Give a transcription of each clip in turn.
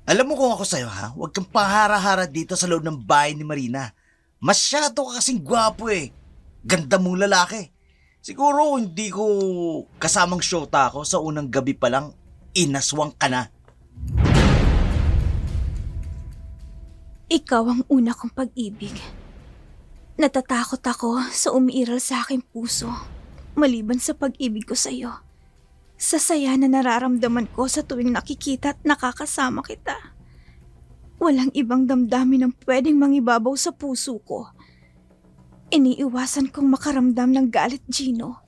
Alam mo kung ako sa'yo ha, huwag kang pahara-hara dito sa loob ng bahay ni Marina. Masyado ka kasing gwapo eh. Ganda mong lalaki. Siguro hindi ko kasamang shota ako sa unang gabi pa lang, inaswang ka na. Ikaw ang una kong pag-ibig. Natatakot ako sa umiiral sa aking puso, maliban sa pag-ibig ko sa iyo. Sa saya na nararamdaman ko sa tuwing nakikita at nakakasama kita. Walang ibang damdamin ang pwedeng mangibabaw sa puso ko. Iniiwasan kong makaramdam ng galit, Gino,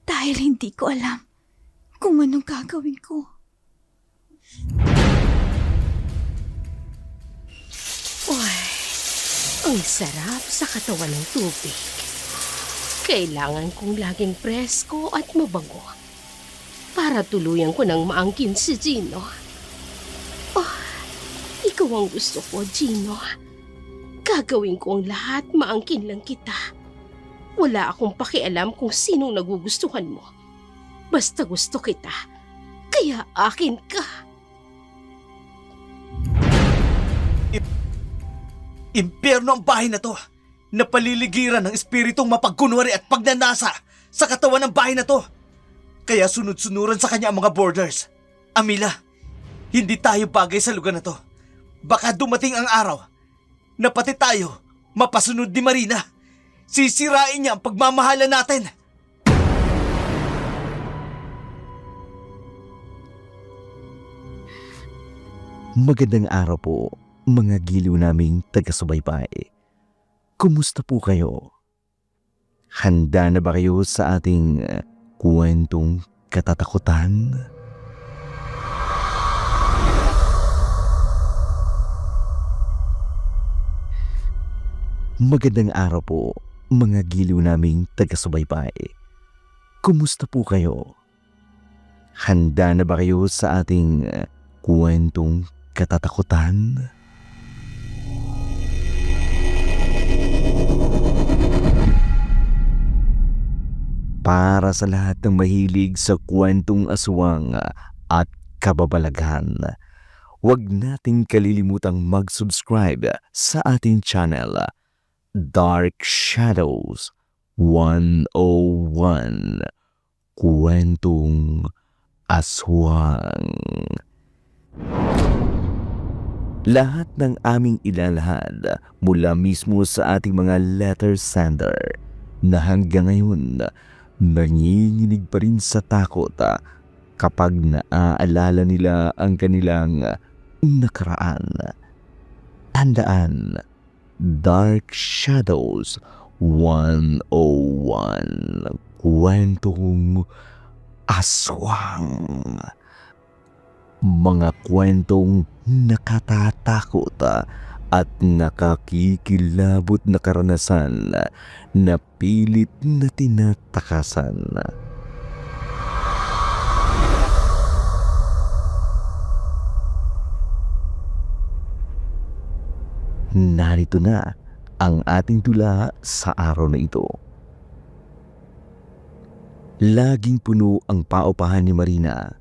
dahil hindi ko alam kung anong gagawin ko. Uy, ang sarap sa katawan ng tubig. Kailangan kong laging presko at mabango para tuluyan ko ng maangkin si Gino. Oh, ikaw ang gusto ko, Gino. Gagawin ko ang lahat, maangkin lang kita. Wala akong pakialam kung sinong nagugustuhan mo. Basta gusto kita, kaya akin ka. Impyerno ang bahay na to. Napaliligiran ng espiritong mapagkunwari at pagnanasa sa katawan ng bahay na to. Kaya sunod-sunuran sa kanya ang mga borders. Amila, hindi tayo bagay sa lugar na to. Baka dumating ang araw na pati tayo mapasunod ni Marina. Sisirain niya ang pagmamahalan natin. Magandang araw po, mga giliw naming taga-subaybay. Kumusta po kayo? Handa na ba kayo sa ating kwentong katatakutan? Magandang araw po, mga giliw naming taga-subaybay. Kumusta po kayo? Handa na ba kayo sa ating kwentong katatakutan? Para sa lahat ng mahilig sa kwentong aswang at kababalaghan, huwag nating kalilimutang mag-subscribe sa ating channel, Dark Shadows 101, Kwentong Aswang. Lahat ng aming ilalahad mula mismo sa ating mga letter sender na hanggang ngayon nanginginig pa rin sa takot kapag naaalala nila ang kanilang nakaraan. Tandaan, Dark Shadows 101, Kwentong Aswang. Mga kwentong nakatatakot at nakakikilabot na karanasan na pilit na tinatakasan. Narito na ang ating tula sa araw na ito. Laging puno ang paupahan ni Marina.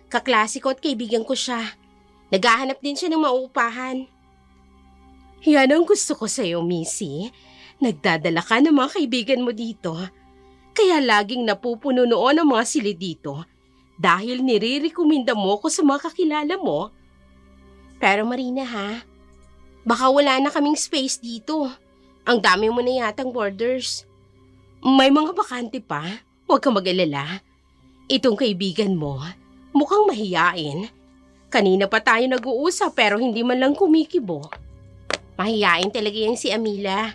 Kaklasiko at kaibigan ko siya. Naghahanap din siya ng mauupahan. Yan ang gusto ko sa'yo, Missy. Nagdadala ka ng mga kaibigan mo dito. Kaya laging napupuno noon ang mga silid dito dahil nire-recommenda mo ko sa mga kakilala mo. Pero Marina ha, baka wala na kaming space dito. Ang dami mo na yatang boarders. May mga bakante pa, huwag kang mag-alala. Itong kaibigan mo, mukhang mahiyain. Kanina pa tayo nag-uusap pero hindi man lang kumikibo. Mahiyain talaga yan si Amila.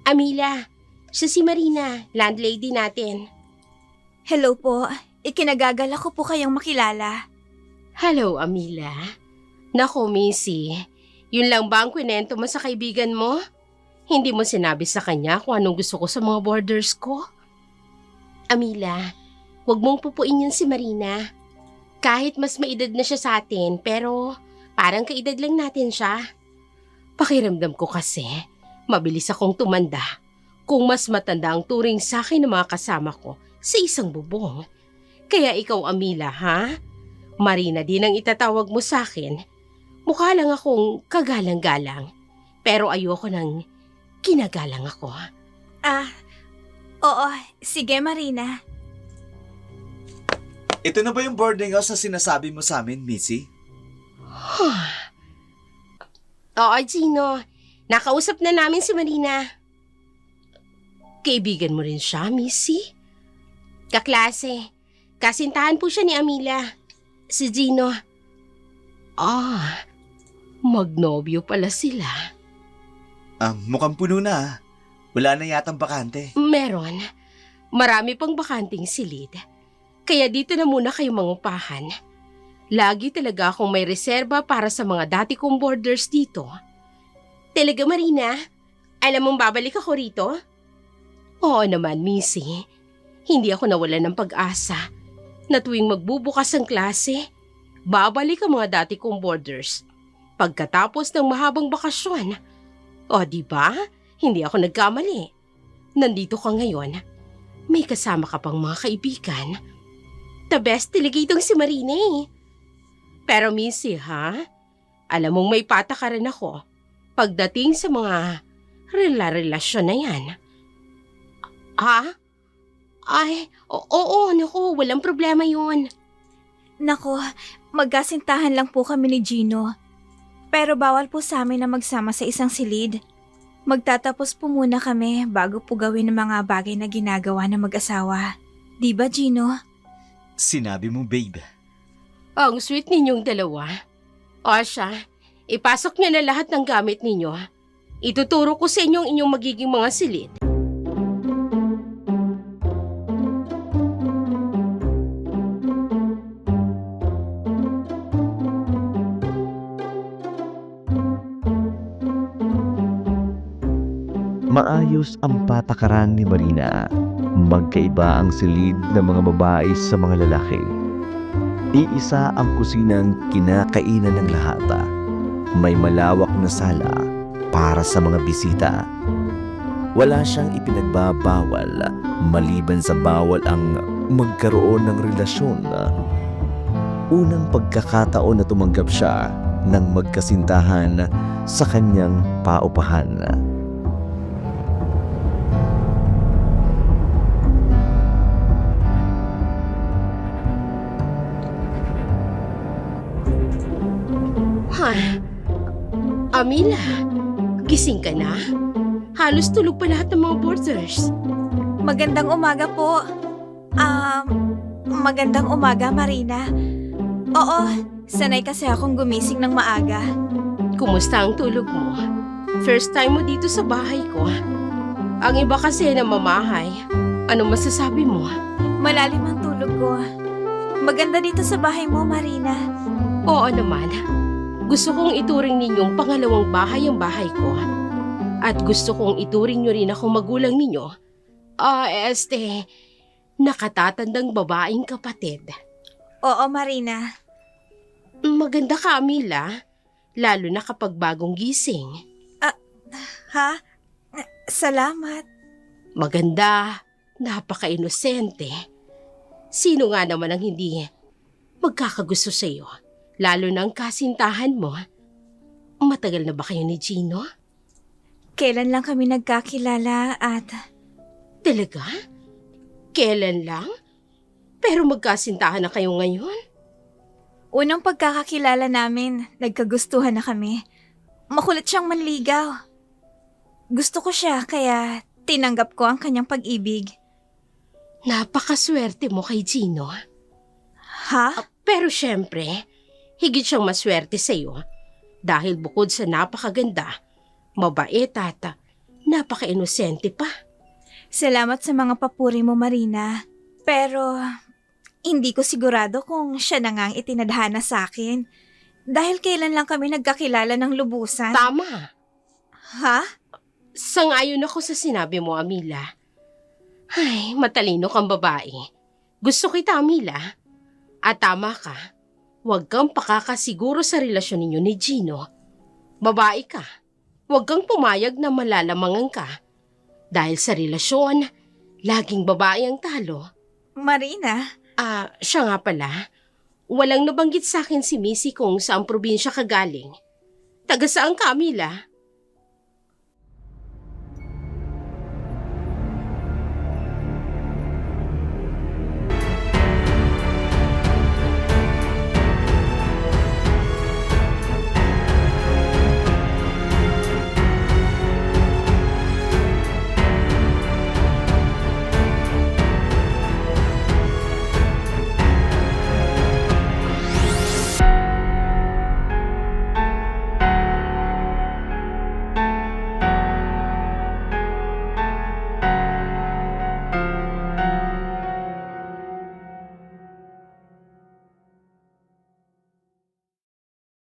Amila, siya si Marina, landlady natin. Hello po. Ikinagagala ko po kayong makilala. Hello, Amila. Naku, Missy. Yun lang ba ang kwento mo sa kaibigan mo? Hindi mo sinabi sa kanya kung anong gusto ko sa mga boarders ko? Amila, huwag mong pupuin yun si Marina. Kahit mas maedad na siya sa atin, pero parang kaedad lang natin siya. Pakiramdam ko kasi, mabilis akong tumanda kung mas matanda ang turing sa akin ng mga kasama ko sa isang bubong. Kaya ikaw, Amila, ha? Marina din ang itatawag mo sa akin. Mukha lang akong kagalang-galang, pero ayoko nang kinagalang ako. Oo. Sige, Marina. Ito na ba yung boarding house na sinasabi mo sa amin, Missy? Oo, Gino. Nakausap na namin si Marina. Kaibigan mo rin siya, Missy? Kaklase. Kasintahan po siya ni Amila. Si Gino. Magnobyo pala sila. Mukhang puno na ah. Wala na yatang bakante. Meron. Marami pang bakanting silid. Kaya dito na muna kayo mangupahan. Lagi talaga akong may reserba para sa mga dati kong boarders dito. Talaga, Marina? Alam mong babalik ako rito? Oo naman, Missy. Hindi ako nawalan ng pag-asa na tuwing magbubukas ang klase, babalik ang mga dati kong boarders pagkatapos ng mahabang bakasyon. O diba? Hindi ako nagkamali. Nandito ka ngayon. May kasama ka pang mga kaibigan. The best talaga itong si Marina eh. Pero Missy ha, alam mong may patakaran ako pagdating sa mga relasyon na yan. Ha? Ay, oo, naku, walang problema yun. Nako, magkasintahan lang po kami ni Gino. Pero bawal po sa amin na magsama sa isang silid. Magtatapos po muna kami bago po gawin ang mga bagay na ginagawa ng mag-asawa. Di ba, Gino? Sinabi mo, babe. Ang sweet ninyong dalawa. O siya, ipasok niyo na lahat ng gamit ninyo. Ituturo ko sa inyo ang inyong magiging mga silid. Maayos ang patakaran ni Marina. Magkaiba ang silid ng mga babae sa mga lalaki. Iisa ang kusinang kinakainan ng lahat. May malawak na sala para sa mga bisita. Wala siyang ipinagbabawal maliban sa bawal ang magkaroon ng relasyon. Unang pagkakataon na tumanggap siya ng magkasintahan sa kanyang paupahan. Amila, gising ka na? Halos tulog pa lahat ng mga boarders. Magandang umaga po. Magandang umaga, Marina. Oo, sanay kasi akong gumising ng maaga. Kumusta ang tulog mo? First time mo dito sa bahay ko. Ang iba kasi na mamahay. Ano masasabi mo? Malalim ang tulog ko. Maganda dito sa bahay mo, Marina. Oo naman. Gusto kong ituring ninyong pangalawang bahay ang bahay ko. At gusto kong ituring nyo rin akong magulang ninyo. Nakatatandang babaeng kapatid. Oo, Marina. Maganda ka, Amila. Lalo na kapag bagong gising. Ha? Salamat. Maganda. Napaka-inosente. Sino nga naman ang hindi magkakagusto sa'yo? Lalo na ang kasintahan mo. Matagal na ba kayo ni Gino? Kailan lang kami nagkakilala at... Talaga? Kailan lang? Pero magkasintahan na kayo ngayon? Unang pagkakakilala namin, nagkagustuhan na kami. Makulit siyang manligaw. Gusto ko siya kaya tinanggap ko ang kanyang pag-ibig. Napakaswerte mo kay Gino. Ha? Pero syempre, higit siyang maswerte sa iyo dahil bukod sa napakaganda, mabait at napaka-inosente pa. Salamat sa mga papuri mo, Marina. Pero hindi ko sigurado kung siya na nga ang itinadhana sa akin. Dahil kailan lang kami nagkakilala ng lubusan. Tama. Ha? Sang-ayon ako sa sinabi mo, Amila. Ay, matalino kang babae. Gusto kita, Amila. At tama ka. Huwag kang pakakasiguro sa relasyon ninyo ni Gino. Babae ka. Huwag kang pumayag na malalamangan ka. Dahil sa relasyon, laging babae ang talo. Marina? Siya nga pala. Walang nabanggit sa akin si Missy kung saang probinsya ka galing. Taga saan ka, Amila?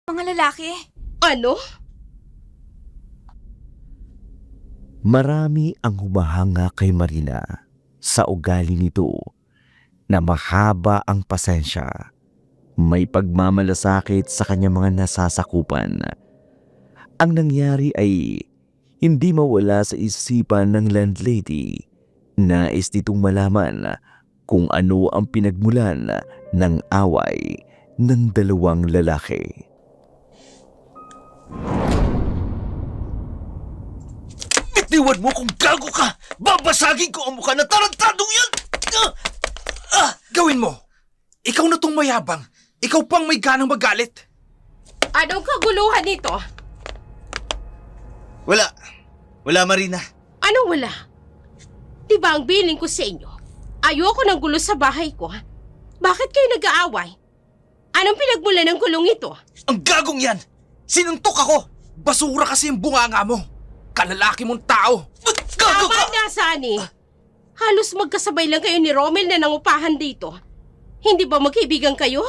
Mga lalaki? Ano? Marami ang humahanga kay Marina sa ugali nito na mahaba ang pasensya. May pagmamalasakit sa kanyang mga nasasakupan. Ang nangyari ay hindi mawala sa isipan ng landlady. Nais nitong malaman kung ano ang pinagmulan ng away ng dalawang lalaki. Bitiwan mo kung gago ka! Babasagin ko ang mukha na tarantadong yan! Gawin mo! Ikaw na tong mayabang. Ikaw pang may ganang magalit. Anong kaguluhan nito? Wala. Wala, Marina. Anong wala? Diba ang billing ko sa inyo? Ayoko ng gulo sa bahay ko. Bakit kayo nag-aaway? Anong pinagmulan ng gulong ito? Ang gagong yan! Sinuntok ako! Basura kasi yung bunganga mo. Kalalaki mong tao. Gago Tama ka! na, Sunny. Halos magkasabay lang kayo ni Romel na nangupahan dito. Hindi ba magkaibigan kayo?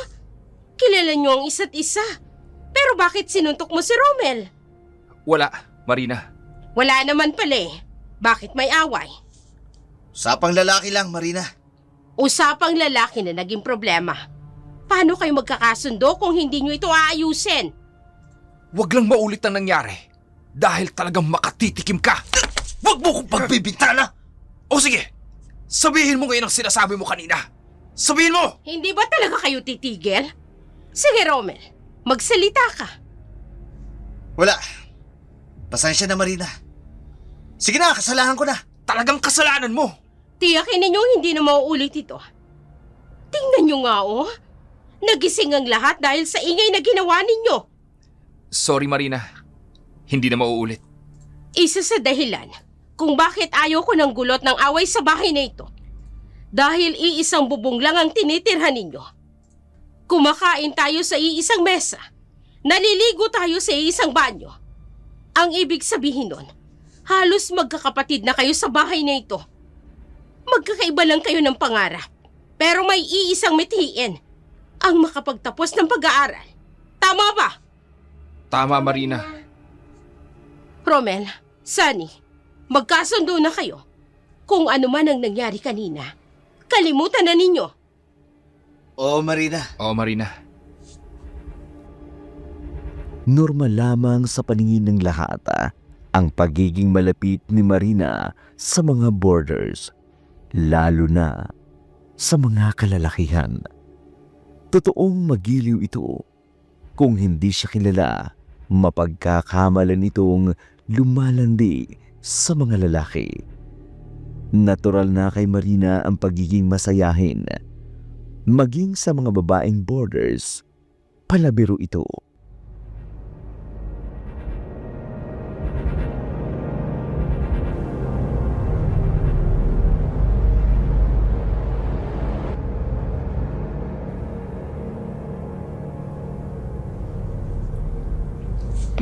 Kilala niyo ang isa't isa. Pero bakit sinuntok mo si Romel? Wala, Marina. Wala naman pala eh. Bakit may away? Usapang lalaki lang, Marina. Usapang lalaki na naging problema. Paano kayo magkakasundo kung hindi niyo ito aayusin? Huwag lang maulit ang nangyari. Dahil talagang makatitikim ka. Huwag mo kong pagbibintana! O sige, sabihin mo ngayon ang sinasabi mo kanina. Sabihin mo! Hindi ba talaga kayo titigil? Sige, Romel. Magsalita ka. Wala. Pasensya na, Marina. Sige na, kasalanan ko na. Talagang kasalanan mo. Tiyakin ninyo hindi na mauulit ito. Tingnan nyo nga oh. Nagising ang lahat dahil sa ingay na ginawa ninyo. Sorry, Marina. Hindi na mauulit. Isa sa dahilan kung bakit ayaw ko ng gulot ng away sa bahay na ito. Dahil iisang bubong lang ang tinitirhan ninyo. Kumakain tayo sa iisang mesa. Naliligo tayo sa iisang banyo. Ang ibig sabihin nun, halos magkakapatid na kayo sa bahay na ito. Magkakaiba lang kayo ng pangarap. Pero may iisang mithiin ang makapagtapos ng pag-aaral. Tama ba? Tama, Marina. Romel, Sunny, magkasundo na kayo. Kung ano man ang nangyari kanina, kalimutan na ninyo. Oo, Marina. Oo, Marina. Normal lamang sa paningin ng lahat ang pagiging malapit ni Marina sa mga boarders, lalo na sa mga kalalakihan. Totoong magiliw ito. Kung hindi siya kilala, mapagkakamalan itong lumalandi sa mga lalaki. Natural na kay Marina ang pagiging masayahin. Maging sa mga babaeng boarders, palabiro ito.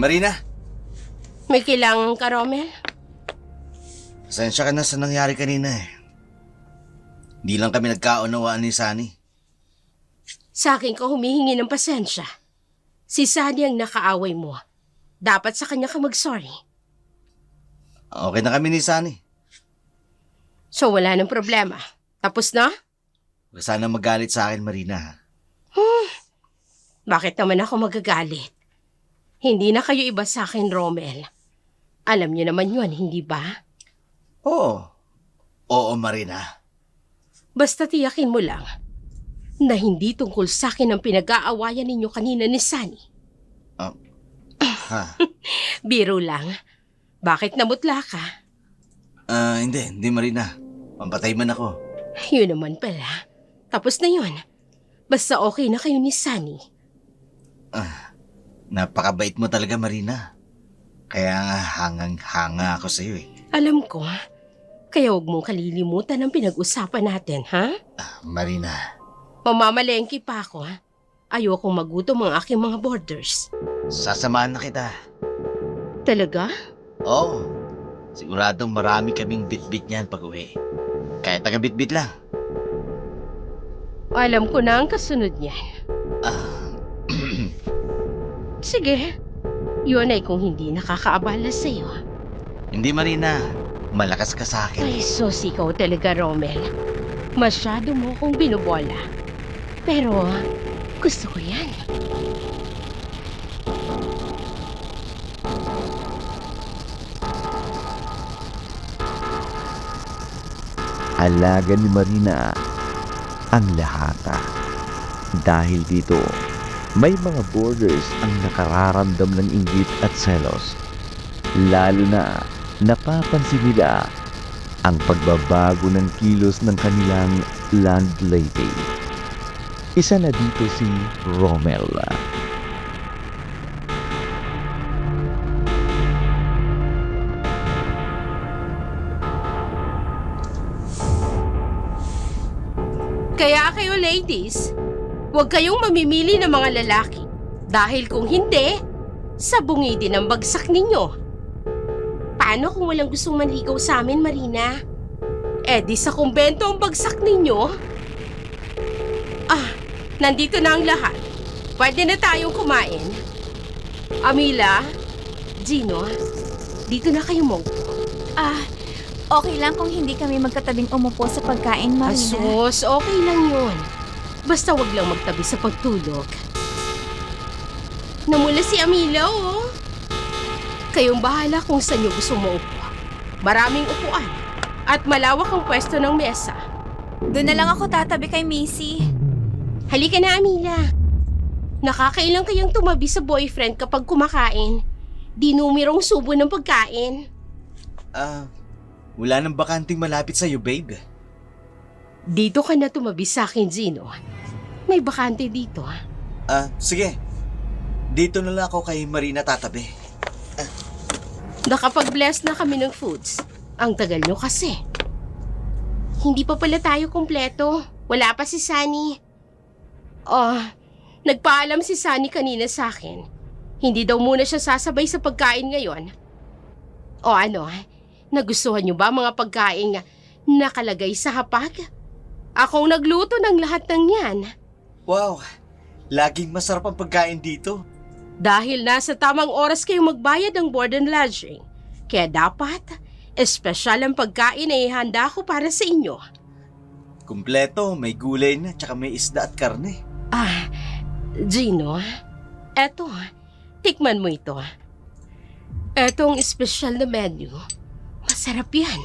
Marina, May kailangan ka, Romel? pasensya ka na sa nangyari kanina eh. Hindi lang kami nagkaunawaan ni Sunny. Sa akin ka humihingi ng pasensya. Si Sunny ang nakaaway mo. Dapat sa kanya ka mag-sorry. Okay na kami ni Sunny. So wala nang problema. Tapos na? Huwag sana magalit sa akin, Marina. Bakit naman ako magagalit? Hindi na kayo iba sa akin, Romel. Alam niyo naman yun, hindi ba? Oo. Oo, Marina. Basta tiyakin mo lang na hindi tungkol sa akin ang pinag-aawayan ninyo kanina ni Sunny. Ha? Biro lang. Bakit namutla ka? Hindi Marina. Pampatay man ako. Yun naman pala. Tapos na yun. Basta okay na kayo ni Sunny. Napakabait mo talaga, Marina. Kaya nga hangang-hanga ako sa'yo eh. Alam ko. Kaya huwag mong kalilimutan ang pinag-usapan natin, ha? Marina. Mamamalengke pa ako, ha? Ayokong magutom ang aking mga boarders. Sasamahan na kita. Talaga? Oo. Siguradong marami kaming bit-bit niyan pag uwi. Kahit taga-bit-bit lang. Alam ko na ang kasunod niyan. Sige. Yun ay kung hindi nakakaabala sa'yo. Hindi, Marina. Malakas ka sa akin. Ay, sus, ikaw talaga, Romel. Masyado mo akong binubola. Pero, gusto ko yan. Alaga ni Marina ang lahata. Dahil dito, may mga boarders ang nakararamdam ng inggit at selos. Lalo na napapansin nila ang pagbabago ng kilos ng kanilang landlady. Isa na dito si Romel. Kaya kayo, ladies, huwag kayong mamimili ng mga lalaki. Dahil kung hindi, sabungi din ang bagsak ninyo. Paano kung walang gustong manligaw sa amin, Marina? Eh di sa kumbento ang bagsak ninyo? Nandito na ang lahat. Pwede na tayong kumain. Amila, Gino, dito na kayo maupo. Okay lang kung hindi kami magkatabing umupo sa pagkain, Marina. Asos, okay lang yun. Basta wag lang magtabi sa pagtulog. Namula si Amila, oh. Kayong bahala kung saan nyo gusto maupo. Maraming upuan at malawak ang pwesto ng mesa. Doon na lang ako tatabi kay Missy. Halika na, Amila. Nakakailang kayang tumabi sa boyfriend kapag kumakain. Di numerong subo ng pagkain. Wala nang bakanting malapit sa'yo, babe. Dito ka na tumabi sa akin, Gino. May bakante dito, ha? Sige. Dito na lang ako kay Marina tatabi. Nakapag-bless na kami ng foods. Ang tagal nyo kasi. Hindi pa pala tayo kumpleto. Wala pa si Sunny. Nagpaalam si Sunny kanina sa akin. Hindi daw muna siya sasabay sa pagkain ngayon. Nagustuhan nyo ba mga pagkain nakalagay sa hapag? Akong nagluto ng lahat ng yan. Wow, laging masarap ang pagkain dito. Dahil nasa tamang oras kayong magbayad ng board and lodging. Kaya dapat, espesyal ang pagkain na ihanda ko para sa inyo. Kumpleto, may gulay na, tsaka may isda at karne. Gino, eto, tikman mo ito. Etong espesyal na menu. Masarap yan.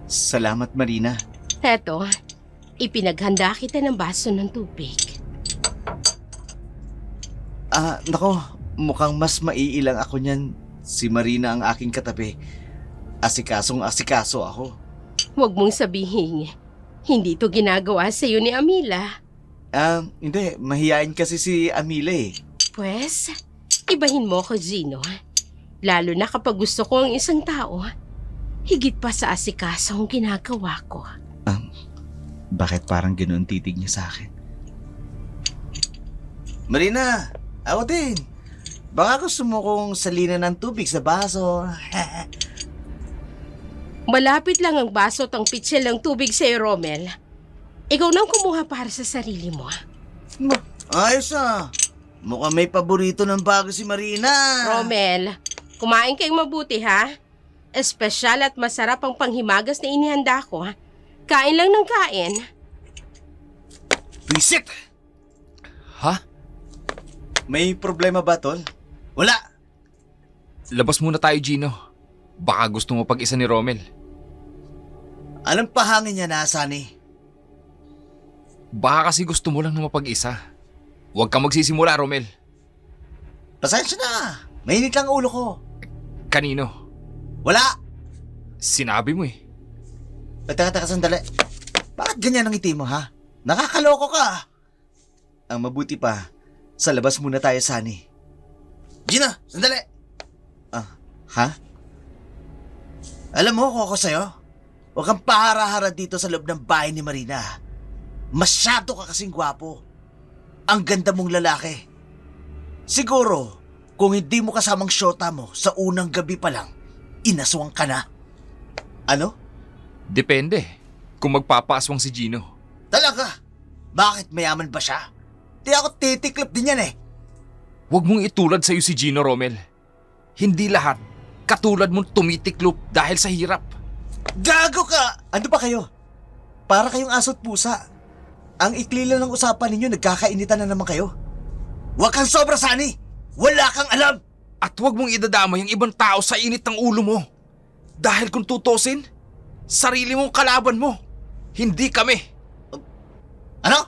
Salamat, Marina. Eto, ipinaghanda kita ng baso ng tubig. Nako, mukhang mas maiilang ako niyan. Si Marina ang aking katabi. Asikasong-asikaso ako. Huwag mong sabihin, hindi to ginagawa sa'yo ni Amila. Hindi. Mahiyain kasi si Amila eh. Pwes, ibahin mo ko, Gino. Lalo na kapag gusto ko ang isang tao, higit pa sa asikaso ang ginagawa ko. Bakit parang ganoon titig niya sa akin? Marina, ako din. Baka gusto mo kong salinan ng tubig sa baso. Malapit lang ang baso at ang pitsil ng tubig sa'yo, Romel. Ikaw nang kumuha para sa sarili mo. Ayos ah. Mukhang may paborito ng bago si Marina. Romel, kumain kayong mabuti, ha? Espesyal at masarap ang panghimagas na inihanda ko, ha? Kain lang ng kain. Visit! Ha? May problema ba, Tol? Wala. Labas muna tayo, Gino. Baka gusto mo pag-isa ni Romel. Anong pahangin niya na, Sunny? Baka kasi gusto mo lang na mapag-isa. Huwag kang magsisimula, Romel. Pasensya na. Mainit lang ang ulo ko. Kanino? Wala. Sinabi mo eh. Teka, sandali. Bakit ganyan ang ngiti mo, ha? Nakakaloko ka. Ang mabuti pa, sa labas muna tayo, Sunny. Gina, sandali. Ha? Alam mo kung ako sa'yo, huwag kang pahara-hara dito sa loob ng bahay ni Marina. Masyado ka kasing gwapo. Ang ganda mong lalaki. Siguro, kung hindi mo kasamang syota mo sa unang gabi pa lang, inaswang ka na. Ano? Depende. Kung magpapaswang si Gino. Talaga? Bakit mayaman ba siya? Di ako titiklop din yan eh. Huwag mong itulad sa'yo si Gino, Romel. Hindi lahat katulad mong tumitiklop dahil sa hirap. Gago ka! Ano ba kayo? Para kayong aso't pusa. Ang ikli lang ng usapan ninyo, nagkakainitan na naman kayo. Huwag kang sobra, Sunny! Wala kang alam! At huwag mong idadama yung ibang tao sa init ng ulo mo. Dahil kung tutusin, sarili mong kalaban mo. Hindi kami. Ano?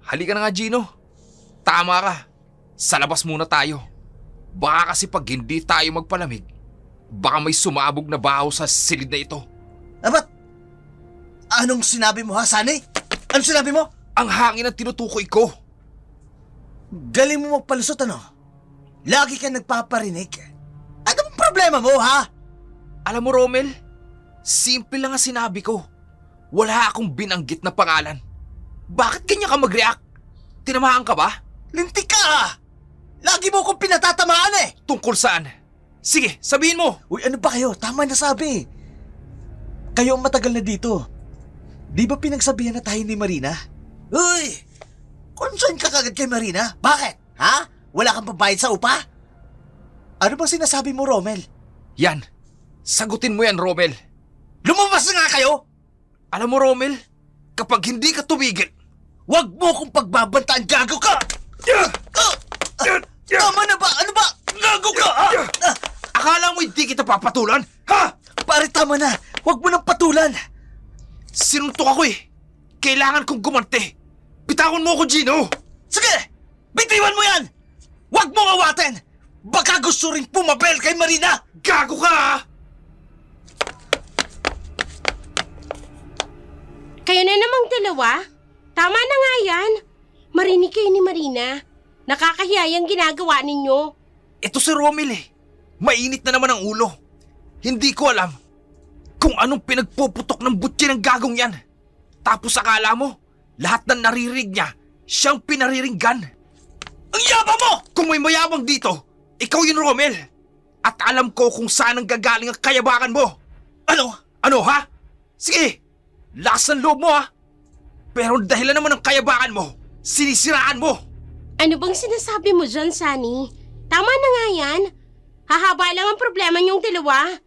Halika na nga, Gino. Tama ka. Sa labas muna tayo. Baka kasi pag hindi tayo magpalamig, baka may sumabog na baho sa silid na ito. Ba't? Anong sinabi mo, ha, Sunny? Anong sinabi mo? Ang hangin ang tinutukoy ko. Galing mo magpalusot, ano? Lagi ka nagpaparinig. Anong problema mo, ha? Alam mo, Romel, simple lang ang sinabi ko. Wala akong binanggit na pangalan. Bakit ganyan ka mag-react? Tinamaan ka ba? Lintik ka, ha? Lagi mo akong pinatatamaan eh! Tungkol saan? Sige, sabihin mo! Uy, ano ba kayo? Tama na sabi. Kayo ang matagal na dito. Di ba pinagsabihan na tayo ni Marina? Uy! Concern ka kagad kay Marina? Bakit? Ha? Wala kang pabayad sa upa? Ano bang sinasabi mo, Romel? Yan. Sagutin mo yan, Romel. Lumabas na nga kayo! Alam mo, Romel, kapag hindi ka tumigil, Huwag mo akong pagbabantaan, gago ka! Tama na ba? Ano ba? Gago ka! akala mo hindi kita papatulan? Ha? Pare, tama na! Huwag mo nang patulan! Sinuntok ako eh. Kailangan kong gumante. Bitawan mo ako, Gino! Sige! Bitiwan mo yan! Huwag mong awatin! Baka gusto rin pumabel kay Marina! Gago ka, ha? Kayo na namang dalawa? Tama na nga yan. Marinig kayo ni Marina. Nakakahiya yung ginagawa ninyo. Ito si Romel eh. Mainit na naman ang ulo. Hindi ko alam kung anong pinagpuputok ng butya ng gagong yan. Tapos akala mo, lahat ng naririnig niya, siyang pinariringgan. Ang yabang mo! Kung may mayabang dito, ikaw yun, Romel. At alam ko kung saan ang gagaling ang kayabangan mo. Ano? Ano, ha? Sige, lakas ng loob mo, ha? Pero dahilan naman ng kayabangan mo, sinisiraan mo. Ano bang sinasabi mo dyan, Sunny? Tama na nga yan. Hahaba lang ang problema niyong dalawa.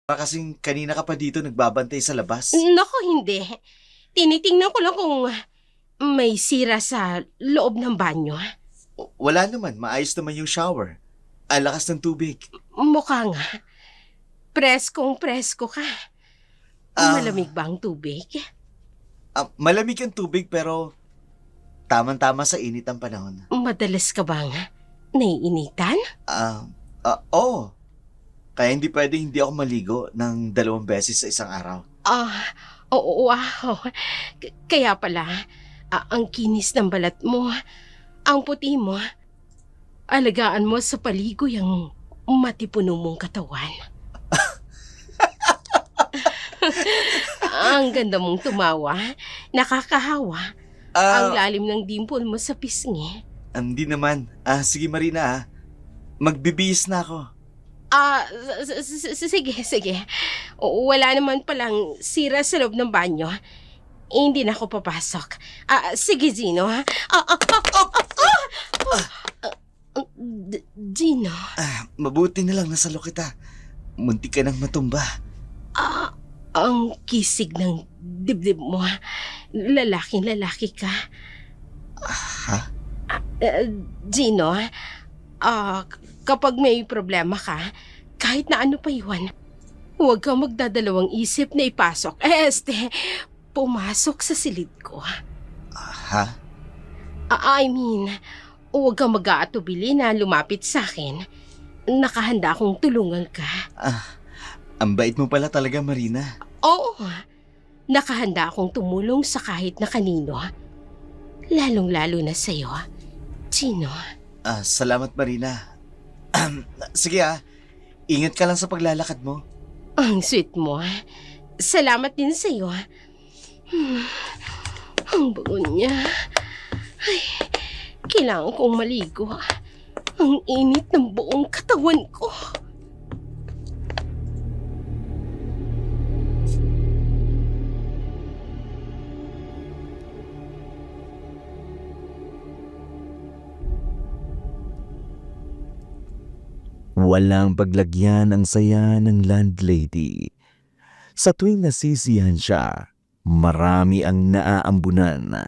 Para kasing kanina ka pa dito nagbabantay sa labas. Nako, hindi. Tinitingnan ko lang kung may sira sa loob ng banyo. Wala naman, maayos naman yung shower. Ang lakas ng tubig. Mukha nga. Preskong presko ka. Ah. Malamig ba ang tubig? Malamig ang tubig pero tamang-tama sa init ang panahon. Madalas ka bang naiinitan? Oo. Kaya hindi pwede hindi ako maligo ng 2 beses sa isang araw. Oo, wow. Kaya pala, ang kinis ng balat mo, ang puti mo, alagaan mo sa paligoy ang matipuno mong katawan. Ang ganda mong tumawa, nakakahawa. Ang lalim ng dimple mo sa pisngi. Hindi naman. Sige Marina, magbibihis na ako. Sige. Wala naman palang sira sa loob ng banyo. Hindi na ako papasok. Sige, Gino. Gino. Mabuti na lang nasalo kita. Muntik ka nang matumba. Ang kisig ng dibdib mo. Lalaking-lalaki ka. Ha? Gino, kapag may problema ka, kahit na ano pa yun, huwag kang magdadalawang isip na ipasok. Pumasok sa silid ko. Ha? I mean, huwag kang mag-aatubili na lumapit sa akin. Nakahanda akong tulungan ka. Ang bait mo pala talaga, Marina. Oo, nakahanda akong tumulong sa kahit na kanino. Lalong-lalo na sa'yo, Gino. Salamat, Marina. Sige ingat ka lang sa paglalakad mo. Ang sweet mo. Salamat din sa'yo. Ang bango niya. Ay, kailangan kong maligo. Ang init ng buong katawan ko. Walang paglagyan ang saya ng landlady. Sa tuwing nasisiyahan siya, marami ang naaambunan.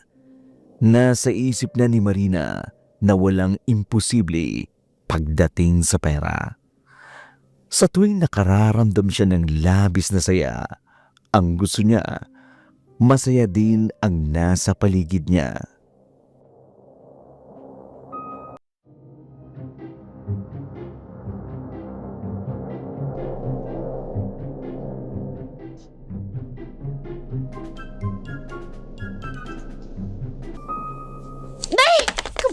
Nasa isip na ni Marina na walang imposible pagdating sa pera. Sa tuwing nakararamdam siya ng labis na saya, ang gusto niya, masaya din ang nasa paligid niya.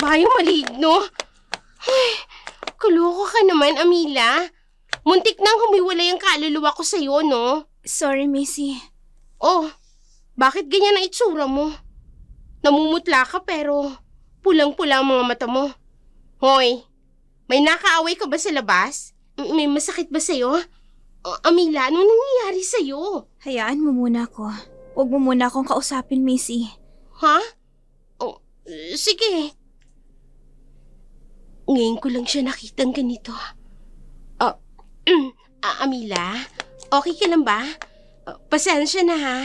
Kabayong maligno. Ay, kaloko ka naman, Amila. Muntik nang humiwalay ang kaluluwa ko sa'yo, no? Sorry, Missy. Oh, bakit ganyan ang itsura mo? Namumutla ka pero pulang-pula ang mga mata mo. Hoy, may nakaaway ka ba sa labas? May masakit ba sa'yo? Amila, anong nangyayari sa'yo? Hayaan mo muna ako. Huwag mo muna akong kausapin, Missy. Ha? Oh, sige. Ngayon ko lang siya nakitang ganito. Amila, okay ka lang ba? Pasensya na ha.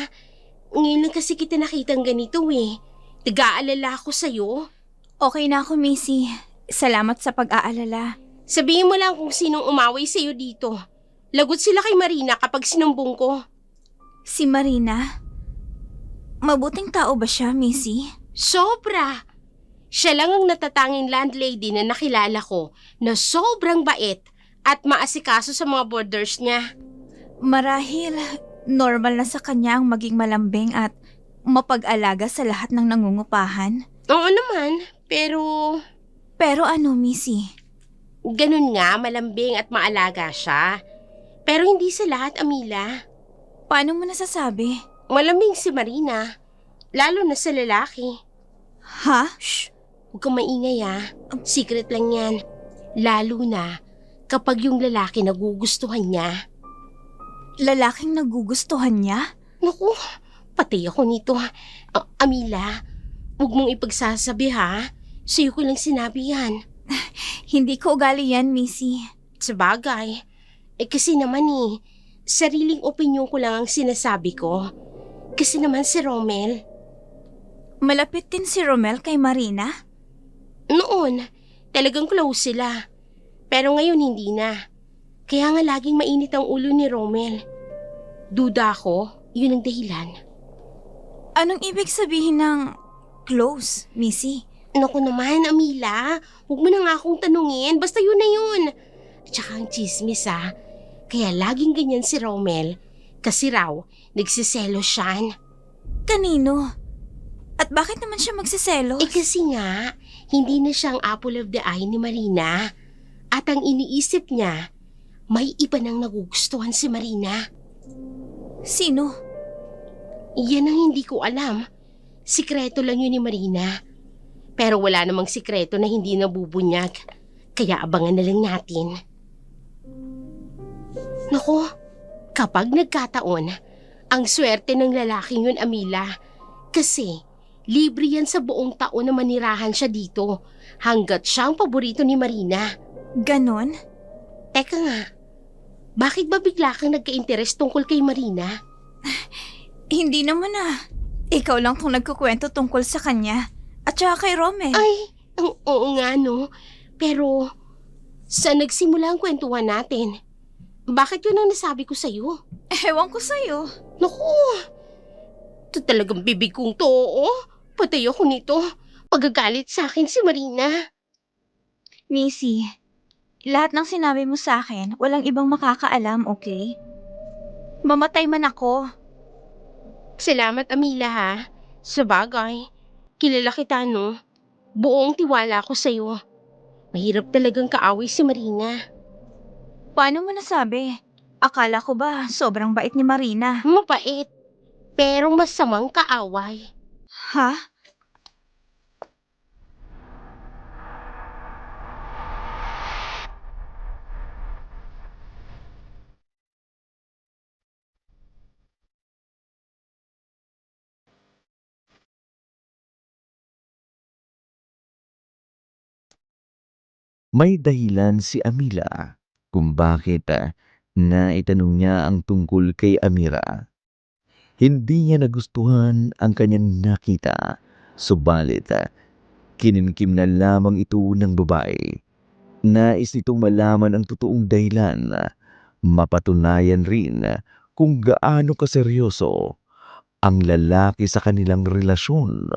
Ngayon lang kasi kita nakitang ganito eh. Nag-aalala ako sa'yo. Okay na ako, Missy. Salamat sa pag-aalala. Sabihin mo lang kung sinong umaway sa'yo dito. Lagot sila kay Marina kapag sinumbong ko. Si Marina? Mabuting tao ba siya, Missy? Sobra! Siya lang ang natatanging landlady na nakilala ko na sobrang bait at maasikaso sa mga boarders niya. Marahil, normal na sa kanya ang maging malambing at mapag-alaga sa lahat ng nangungupahan. Oo naman, pero Pero ano, Missy? ganun nga, malambing at maalaga siya. Pero hindi sa lahat, Amila. Paano mo nasasabi? Malambing si Marina, lalo na sa lalaki. Ha? Shh! Huwag kang maingay Secret lang yan. Lalo na kapag yung lalaki nagugustuhan niya. Lalaking nagugustuhan niya? Naku, pati ako nito Amila, huwag mong ipagsasabi Sa'yo ko lang sinabi yan. Hindi ko ugali yan, Missy. Sabagay. Kasi naman Sariling opinyon ko lang ang sinasabi ko. Kasi naman si Romel, Malapit din si Romel kay Marina? noon, talagang close sila. Pero ngayon hindi na. Kaya nga laging mainit ang ulo ni Romel. Duda ako, yun ang dahilan. Anong ibig sabihin ng close, Missy? Naku naman, Amila. Huwag mo na nga akong tanungin. Basta yun na yun. At saka ang chismis Kaya laging ganyan si Romel. Kasi raw, nagsiselo siya. Kanino? At bakit naman siya magsiselos? Kasi nga, hindi na siyang apple of the eye ni Marina. At ang iniisip niya, may iba nang nagugustuhan si Marina. Sino? Yan ang hindi ko alam. Sikreto lang yun ni Marina. Pero wala namang sikreto na hindi nabubunyag. Kaya abangan na lang natin. Naku, kapag nagkataon, ang swerte ng lalaking yun, Amila. Kasi libre yan sa buong taon na manirahan siya dito. Hanggat siya ang paborito ni Marina. Ganon? Teka nga, bakit ba bigla kang nagka-interes tungkol kay Marina? Hindi naman Ikaw lang tong nagkukwento tungkol sa kanya. At saka kay Romel. Ay, oo nga no. Pero, saan nagsimula ang kwentuhan natin? Bakit yun ang nasabi ko sa'yo? Ewan ko sa'yo. Naku, ito talagang bibig kong to, Patay ako nito. Pagagalit sa akin si Marina. Missy, lahat ng sinabi mo sa akin, walang ibang makakaalam, okay? Mamatay man ako. Salamat, Amila, Sabagay, kilala kita, no? Buong tiwala ko sa'yo. Mahirap talagang kaaway si Marina. Paano mo nasabi? Akala ko ba sobrang bait ni Marina? Mapait, pero masamang kaaway. Ha? May dahilan si Amila kung bakit naitanong niya ang tungkol kay Amira. Hindi niya nagustuhan ang kanyang nakita, subalit kinimkim na lamang ito ng babae. Nais nitong malaman ang totoong dahilan, mapatunayan rin kung gaano kaseryoso ang lalaki sa kanilang relasyon.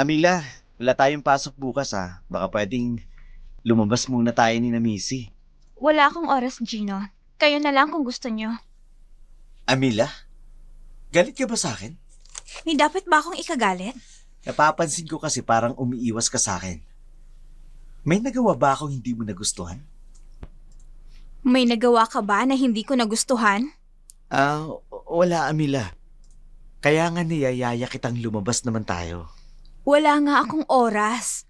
Amila, wala tayong pasok bukas Baka pwedeng lumabas muna tayo ni na Missy. Wala akong oras, Gino. Kayo na lang kung gusto nyo. Amila, galit ka ba sa akin? May dapat ba akong ikagalit? Napapansin ko kasi parang umiiwas ka sa akin. May nagawa ba akong hindi mo nagustuhan? May nagawa ka ba na hindi ko nagustuhan? Wala Amila. Kaya nga niyayaya kitang lumabas naman tayo. Wala nga akong oras.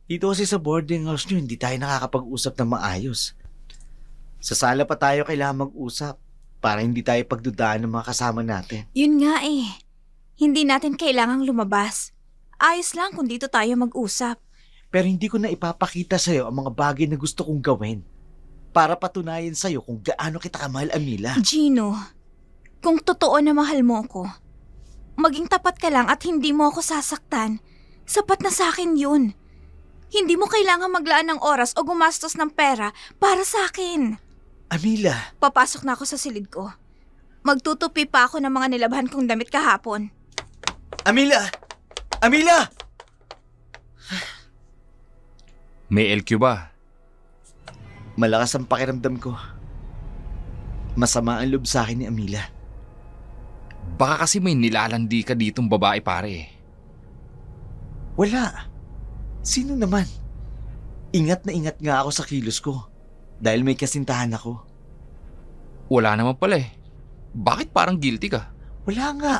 Dito kasi sa boarding house nyo, hindi tayo nakakapag-usap ng maayos. Sa sala pa tayo kailangan mag-usap para hindi tayo pagdudaan ng mga kasama natin. Yun nga Hindi natin kailangang lumabas. Ayos lang kung dito tayo mag-usap. Pero hindi ko na ipapakita sa'yo ang mga bagay na gusto kong gawin para patunayan sa'yo kung gaano kita kamahal, Amila. Gino, kung totoo na mahal mo ko, maging tapat ka lang at hindi mo ako sasaktan. Sapat na sa akin yun. Hindi mo kailangan maglaan ng oras o gumastos ng pera para sa akin. Amila! Papasok na ako sa silid ko. Magtutupi pa ako ng mga nilabhan kong damit kahapon. Amila! Amila! May LQ ba? Malakas ang pakiramdam ko. Masama ang loob sa akin ni Amila. Baka kasi may nilalandi ka ditong babae pare. Wala. Sino naman? Ingat na ingat nga ako sa kilos ko dahil may kasintahan ako. Wala naman pala Bakit parang guilty ka? Wala nga.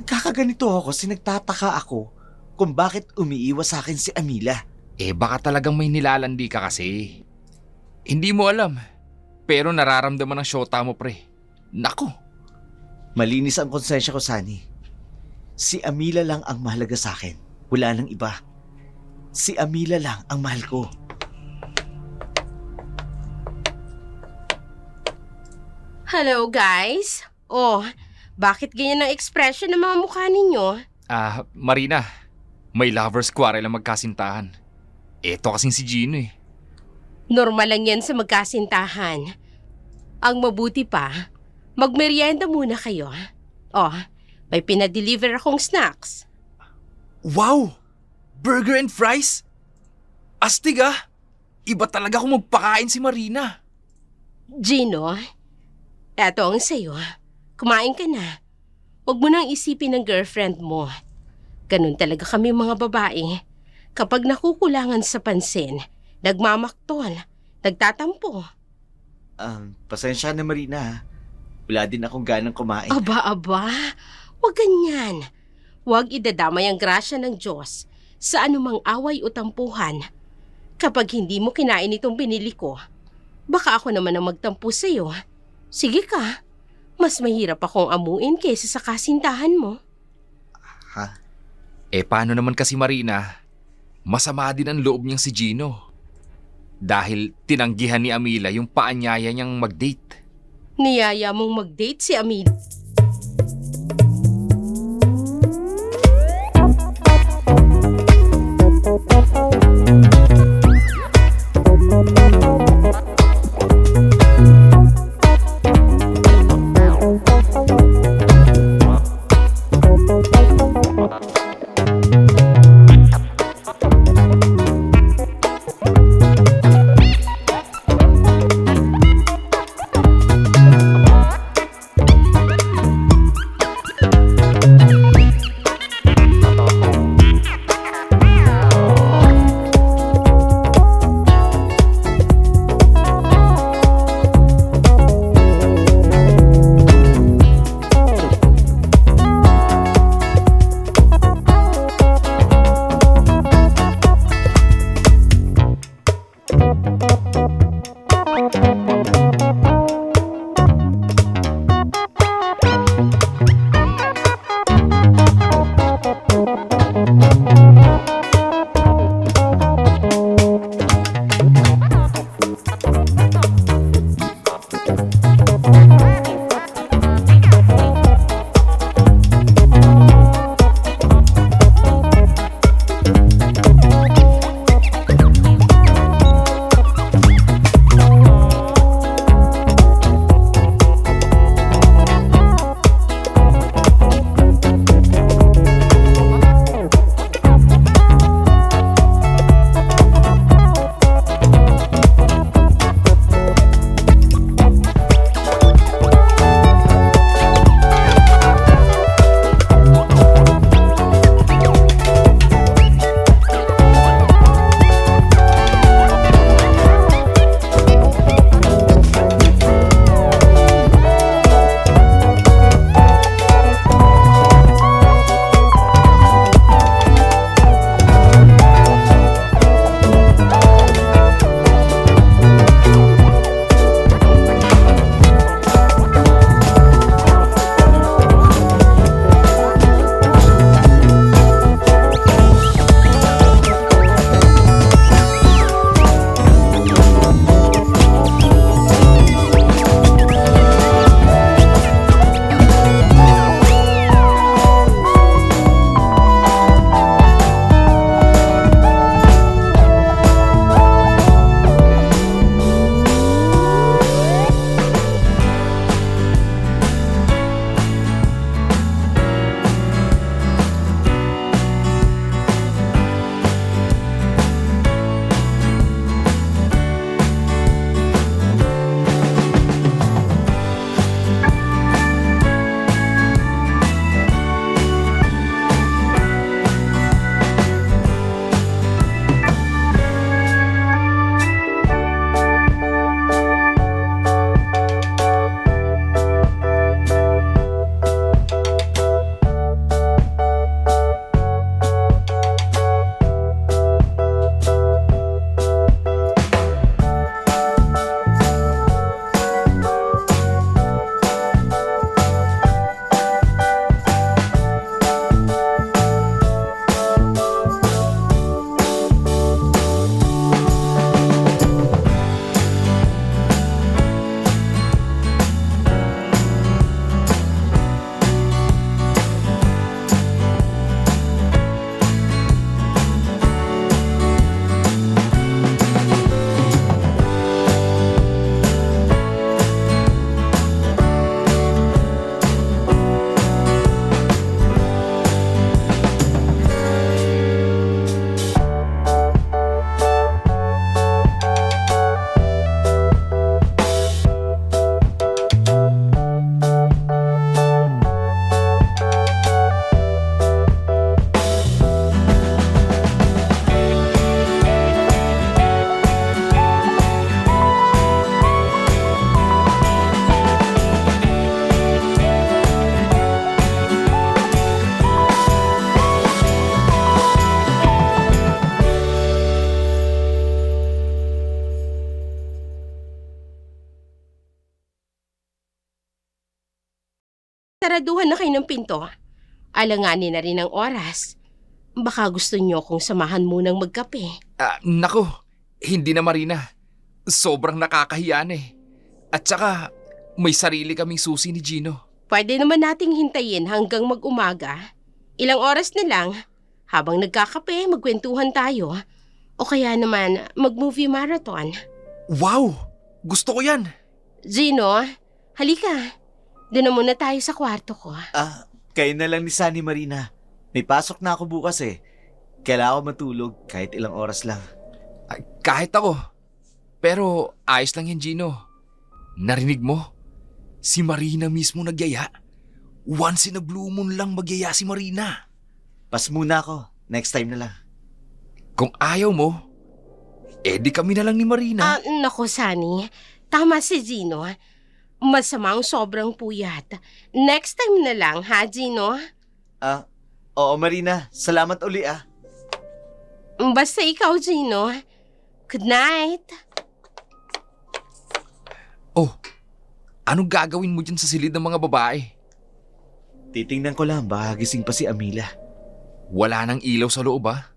Nagkakaganito ako kasi nagtataka ako kung bakit umiiwas sa akin si Amila. Baka talagang may nilalandi ka kasi. Hindi mo alam. Pero nararamdaman ng syota mo, pre. Nako. Malinis ang konsensya ko, Sunny. Si Amila lang ang mahalaga sa akin. Wala nang iba. Si Amila lang ang mahal ko. Hello, guys. Oh, bakit ganyan ang expression ng mga mukha ninyo? Marina. May lovers quarrel ang magkasintahan. Eto kasing si Gino eh. Normal lang yan sa magkasintahan. Ang mabuti pa, magmerienda muna kayo. Oh, may pinadeliver akong snacks. Wow! Burger and fries? Astig ah! Iba talaga kung magpakain si Marina. Gino, eto ang sayo. Kumain ka na. Huwag mo nang isipin ng girlfriend mo. Ganun talaga kami mga babae. Kapag nakukulangan sa pansin, nagmamaktol, nagtatampo. Pasensya na, Marina, ha? Wala din akong ganang kumain. Aba, huwag ganyan. Huwag idadamay ang grasya ng Diyos sa anumang away o tampuhan. Kapag hindi mo kinain itong binili ko, baka ako naman ang magtampo sa'yo. Sige ka, mas mahirap akong amuin kaysa sa kasintahan mo. Ha? Paano naman kasi Marina? Masama din ang loob niyang si Gino. Dahil tinanggihan ni Amila yung paanyaya niyang mag-date. Niyaya mong mag-date si Amid. saraduhan na kayo ng pinto. Alanganin na rin ang oras. Baka gusto niyo kung samahan munang magkape. Nako, hindi na Marina. Sobrang nakakahiya na eh. At saka, may sarili kaming susi ni Gino. Pwede naman nating hintayin hanggang mag-umaga. Ilang oras na lang. Habang nagkakape, magkwentuhan tayo. O kaya naman, mag-movie marathon. Wow! Gusto ko yan! Gino, halika. Doon na muna tayo sa kwarto ko. Kayo na lang ni Sunny, Marina. May pasok na ako bukas eh. Kailangan ko matulog kahit ilang oras lang. Kahit ako. Pero ayos lang yan, Gino. Narinig mo? Si Marina mismo nagyaya. Once in a blue moon lang magyaya si Marina. Pas muna ako. Next time na lang. Kung ayaw mo, di kami na lang ni Marina. Naku, Sunny. Tama si Gino. Masama ang sobrang puyat. Next time na lang, ha, Gino? Oo, Marina. Salamat uli ah. Basta ikaw, Gino. Good night. Oh, anong gagawin mo dyan sa silid ng mga babae? Titingnan ko lang, baka gising pa si Amila. Wala nang ilaw sa loob ah.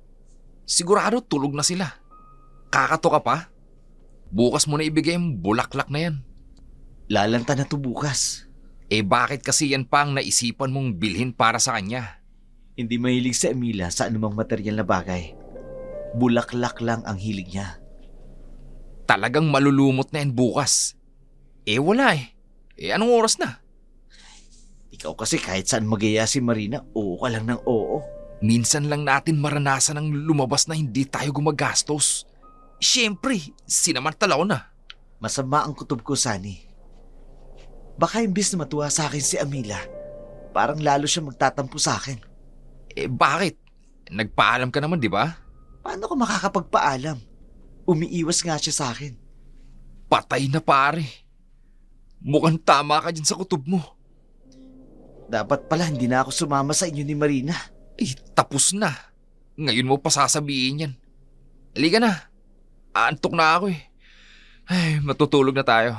Sigurado tulog na sila. Kakato ka pa? Bukas mo na ibigay ang bulaklak na yan. Lalanta na to bukas. Bakit kasi yan pa ang naisipan mong bilhin para sa kanya? Hindi mahilig si Amila sa anumang material na bagay. Bulaklak lang ang hilig niya. Talagang malulumot na yan bukas. Wala eh. Anong oras na? Ikaw kasi kahit saan magaya si Marina, oo ka lang ng oo. Minsan lang natin maranasan ang lumabas na hindi tayo gumagastos. Siyempre, sinamantala ko na. Masama ang kutob ko, Sunny. Baka imbis na matuwa sa akin si Amila, parang lalo siya magtatampo sa akin. Bakit? Nagpaalam ka naman, di ba? Paano ko makakapagpaalam? Umiiwas nga siya sa akin. Patay na pare. Mukhang tama ka dyan sa kutob mo. Dapat pala hindi na ako sumama sa inyo ni Marina. Tapos na. Ngayon mo pa sasabihin yan. Halika na. Aantok na ako eh. Matutulog na tayo.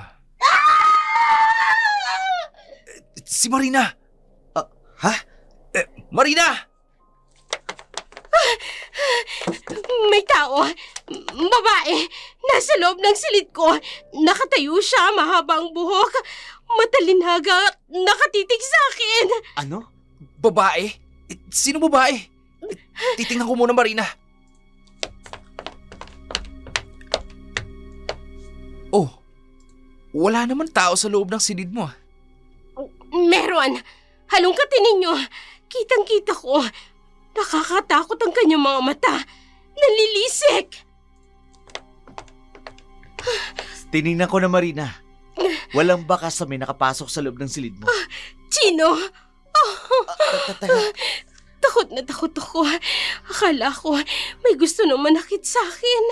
Si Marina! Ha? Marina! May tao. Babae. Nasa loob ng silid ko. Nakatayo siya, mahabang buhok. Matalinhaga at nakatitig sa akin. Ano? Babae? Sino babae? Titingnan ko muna, Marina. Oh, wala naman tao sa loob ng silid mo. Meron. Halongkatin ninyo. Kitang-kita ko. Nakakatakot ang kanyang mga mata. Nalilisik. Tinignan ko na, Marina. Walang bakas na may nakapasok sa loob ng silid mo. Chino! Teka. Takot na takot ako. Akala ko may gusto na manakit sa akin.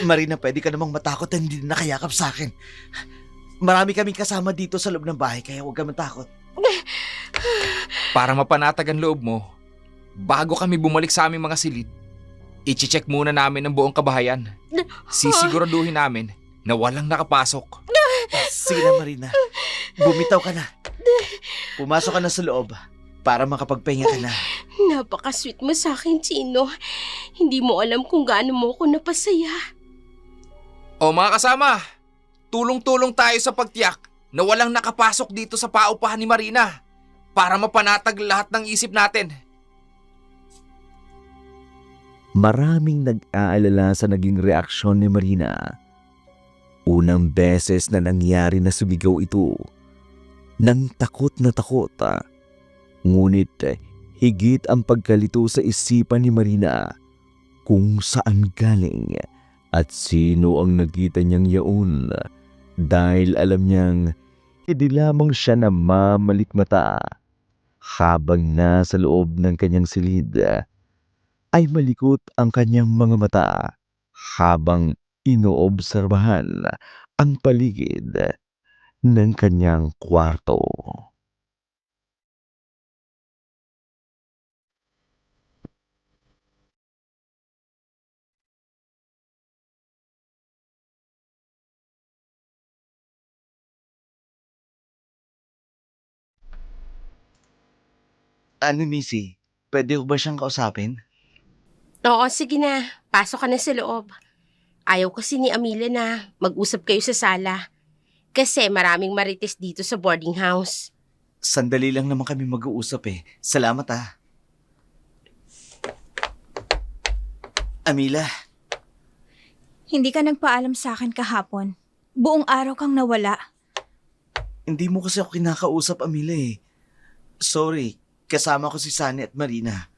Marina, pwede ka namang matakot na hindi nakayakap sa akin. Marami kaming kasama dito sa loob ng bahay, kaya huwag ka matakot. Para mapanatag ang loob mo, bago kami bumalik sa aming mga silid, i-check muna namin ang buong kabahayan. Sisiguraduhin namin na walang nakapasok. Sige na, Marina. Bumitaw ka na. Pumasok ka na sa loob para makapagpahinga ka na. Napaka-sweet mo sa akin, Chino. Hindi mo alam kung gaano mo ako napasaya. O mga kasama, tulong-tulong tayo sa pagtiyak na walang nakapasok dito sa paupahan ni Marina para mapanatag lahat ng isip natin. Maraming nag-aalala sa naging reaksyon ni Marina. Unang beses na nangyari na sumigaw ito. Nang takot na takot. Ngunit higit ang pagkalito sa isipan ni Marina kung saan galing at sino ang nakita niyang yaon. Dahil alam niyang hindi lamang siya na mamalikmata habang nasa loob ng kanyang silid ay malikot ang kanyang mga mata habang inoobserbahan ang paligid ng kanyang kwarto. Ano, Missy? Pwede ko ba siyang kausapin? Oo, sige na. Pasok ka na sa loob. Ayaw kasi ni Amelia na mag-usap kayo sa sala. Kasi maraming marites dito sa boarding house. Sandali lang naman kami mag-uusap eh. Salamat ah. Amila, Hindi ka nagpaalam sa akin kahapon. Buong araw kang nawala. hindi mo kasi ako kinakausap, Amila eh. Sorry, kasama ko si Sunny at Marina.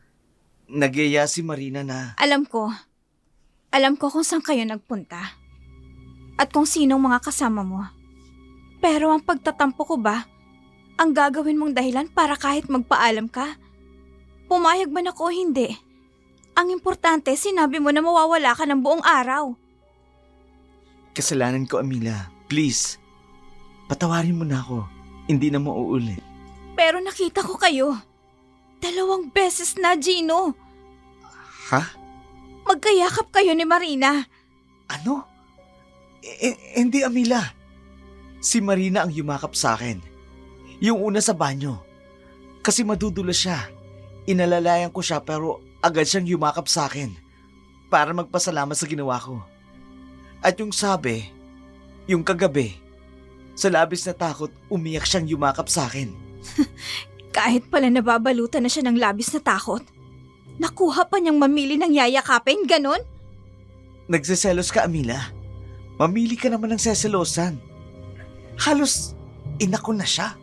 Nagyaya si Marina na... Alam ko. Alam ko kung saan kayo nagpunta. At kung sinong mga kasama mo. Pero ang pagtatampo ko ba, ang gagawin mong dahilan para kahit magpaalam ka? Pumayag man ako o hindi? Ang importante, sinabi mo na mawawala ka ng buong araw. Kasalanan ko, Amila. Please, patawarin mo na ako. Hindi na mauulit. Pero nakita ko kayo. 2 beses na, Gino. Ha? Magkayakap kayo ni Marina. Ano? Hindi, Amila. Si Marina ang yumakap sa akin. Yung una sa banyo. Kasi madudulas siya. Inalalayan ko siya pero agad siyang yumakap sa akin. Para magpasalamat sa ginawa ko. At yung sabi, yung kagabi, sa labis na takot, umiyak siyang yumakap sa akin. Kahit pala nababalutan na siya ng labis na takot. Nakuha pa niyang mamili ng yayakapin, ganon? Nagsiselos ka, Amila. Mamili ka naman ng seselosan. Halos inako na siya.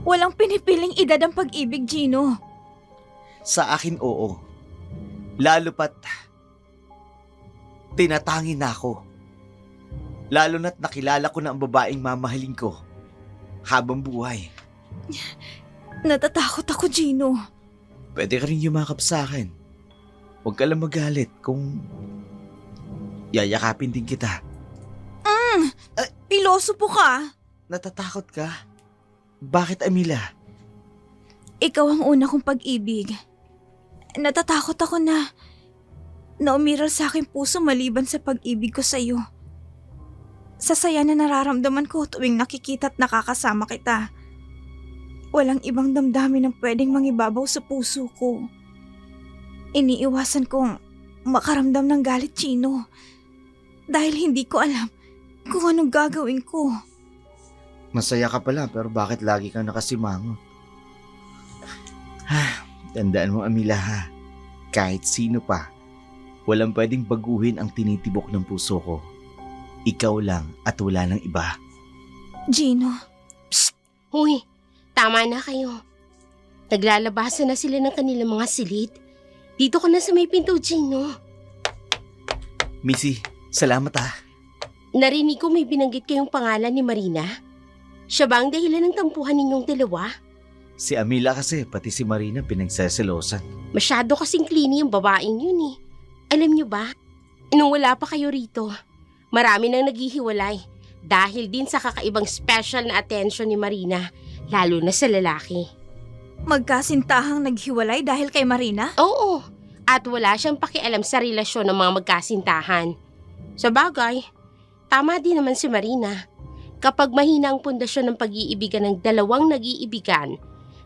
Walang pinipiling edad ang pag-ibig, Gino. Sa akin, oo. Lalo pat tinatangin na ako. Lalo na't nakilala ko na ang babaeng mamahalin ko habang buhay. Natatakot ako, Gino. Pwede ka rin yumakap sa akin. Huwag ka lang magalit kung yayakapin din kita. Piloso po ka. Natatakot ka? Bakit, Amila? Ikaw ang una kong pag-ibig. Natatakot ako na umiral sa aking puso maliban sa pag-ibig ko sa iyo. Sa saya na nararamdaman ko tuwing nakikita at nakakasama kita. Walang ibang damdamin ang pwedeng mangibabaw sa puso ko. Iniiwasan kong makaramdam ng galit, Chino. Dahil hindi ko alam kung anong gagawin ko. Masaya ka pala pero bakit lagi kang nakasimangot? Tandaan mo, Amila ha. Kahit sino pa, walang pwedeng baguhin ang tinitibok ng puso ko. Ikaw lang at wala nang iba. Gino, Huy, tama na kayo. Naglalabasan na sila ng kanilang mga silid. Dito ka na sa may pinto, Gino. Missy, salamat ha. Narinig ko may binanggit kayong pangalan ni Marina. Siya ba ang dahilan ng tampuhan ninyong dalawa? Si Amila kasi pati si Marina pinagseselosan. Masyado kasing clingy yung babaeng yun eh. Alam niyo ba, nung wala pa kayo rito, marami nang naghihiwalay dahil din sa kakaibang special na attention ni Marina, lalo na sa lalaki. magkasintahang naghiwalay dahil kay Marina? Oo, at wala siyang pakialam sa relasyon ng mga magkasintahan. Sa bagay, tama din naman si Marina. Kapag mahina ang pundasyon ng pag-iibigan ng dalawang nag-iibigan,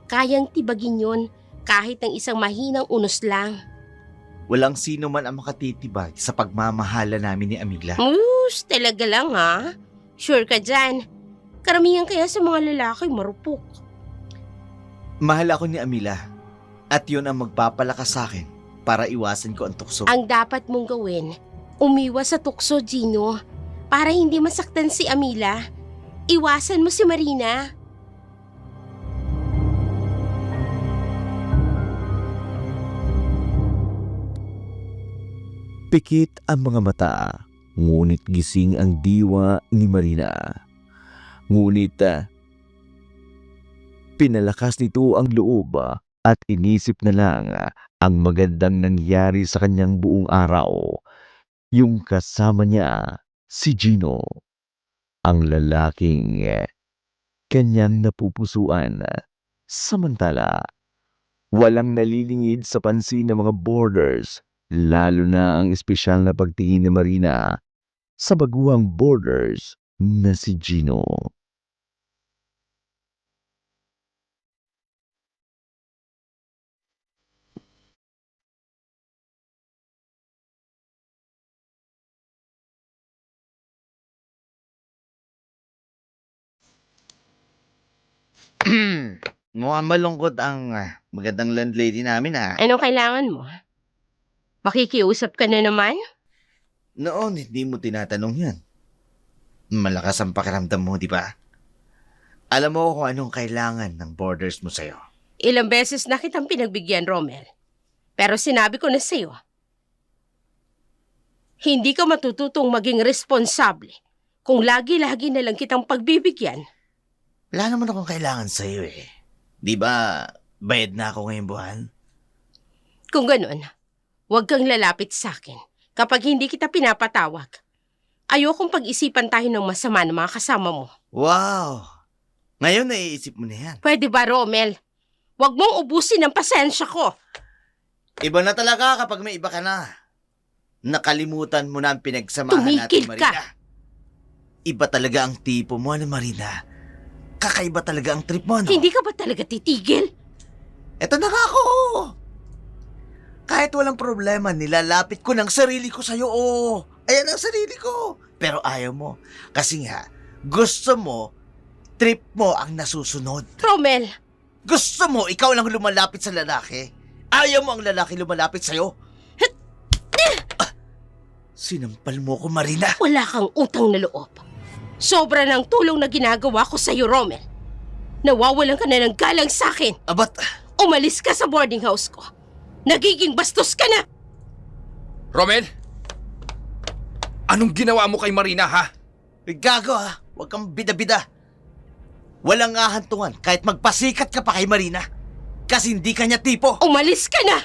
kayang tibagin yun kahit ng isang mahinang unos lang. Walang sino man ang makatitibag sa pagmamahala namin ni Amila. Talaga lang ha? Sure ka dyan? Karamihan kaya sa mga lalaki marupok. Mahal ako ni Amila at yun ang magpapalakas sa akin para iwasan ko ang tukso. Ang dapat mong gawin, umiwas sa tukso, Gino, para hindi masaktan si Amila. Iwasan mo si Marina. Pikit ang mga mata, ngunit gising ang diwa ni Marina. Ngunit pinalakas nito ang loob at inisip na lang ang magandang nangyari sa kanyang buong araw. Yung kasama niya, si Gino, ang lalaking kanyang napupusuan. Samantala, walang nalilingid sa pansin ng mga boarders, lalo na ang espesyal na pagtingin ni Marina sa baguhang boarders na si Gino. Mukhang malungkot ang magandang landlady namin Anong kailangan mo? Makikiusap ka na naman? Noon, hindi mo tinatanong yan. Malakas ang pakiramdam mo, di ba? Alam mo kung anong kailangan ng borders mo sa'yo. Ilang beses na kitang pinagbigyan, Romel. Pero sinabi ko na sa'yo, hindi ka matututong maging responsable kung lagi-lagi na lang kitang pagbibigyan. Wala naman akong kailangan sa'yo eh. Di ba, bayad na ako ngayong buwan? Kung ganun, huwag kang lalapit sa akin kapag hindi kita pinapatawag. Ayokong pag-isipan tayo ng masama ng mga kasama mo. Wow! Ngayon naiisip mo na yan. Pwede ba, Romel? Huwag mong ubusin ang pasensya ko. Iba na talaga kapag may iba ka na. Nakalimutan mo na ang pinagsamahan Tumigil natin, ka! Marina. Iba talaga ang tipo mo, Marina. Kakaiba talaga ang trip mo, Hindi ka ba talaga titigil? Eto na nga ako. Kahit walang problema, nilalapit ko ng sarili ko sa'yo. Ayan ang sarili ko. Pero ayaw mo. Kasi nga, gusto mo, trip mo ang nasusunod. Romel, Gusto mo, ikaw lang lumalapit sa lalaki. Ayaw mo ang lalaki lumalapit sa'yo. Sinampal mo ko, Marina. wala kang utang na loob. Sobra ng tulong na ginagawa ko sa'yo, Romel. Nawawalan ka na ng galang sa akin. Abat, Umalis ka sa boarding house ko. Nagiging bastos ka na. Romel? Anong ginawa mo kay Marina, ha? gago ha. Huwag kang bida-bida. Walang ahantungan kahit magpasikat ka pa kay Marina. Kasi hindi kanya tipo. Umalis ka na!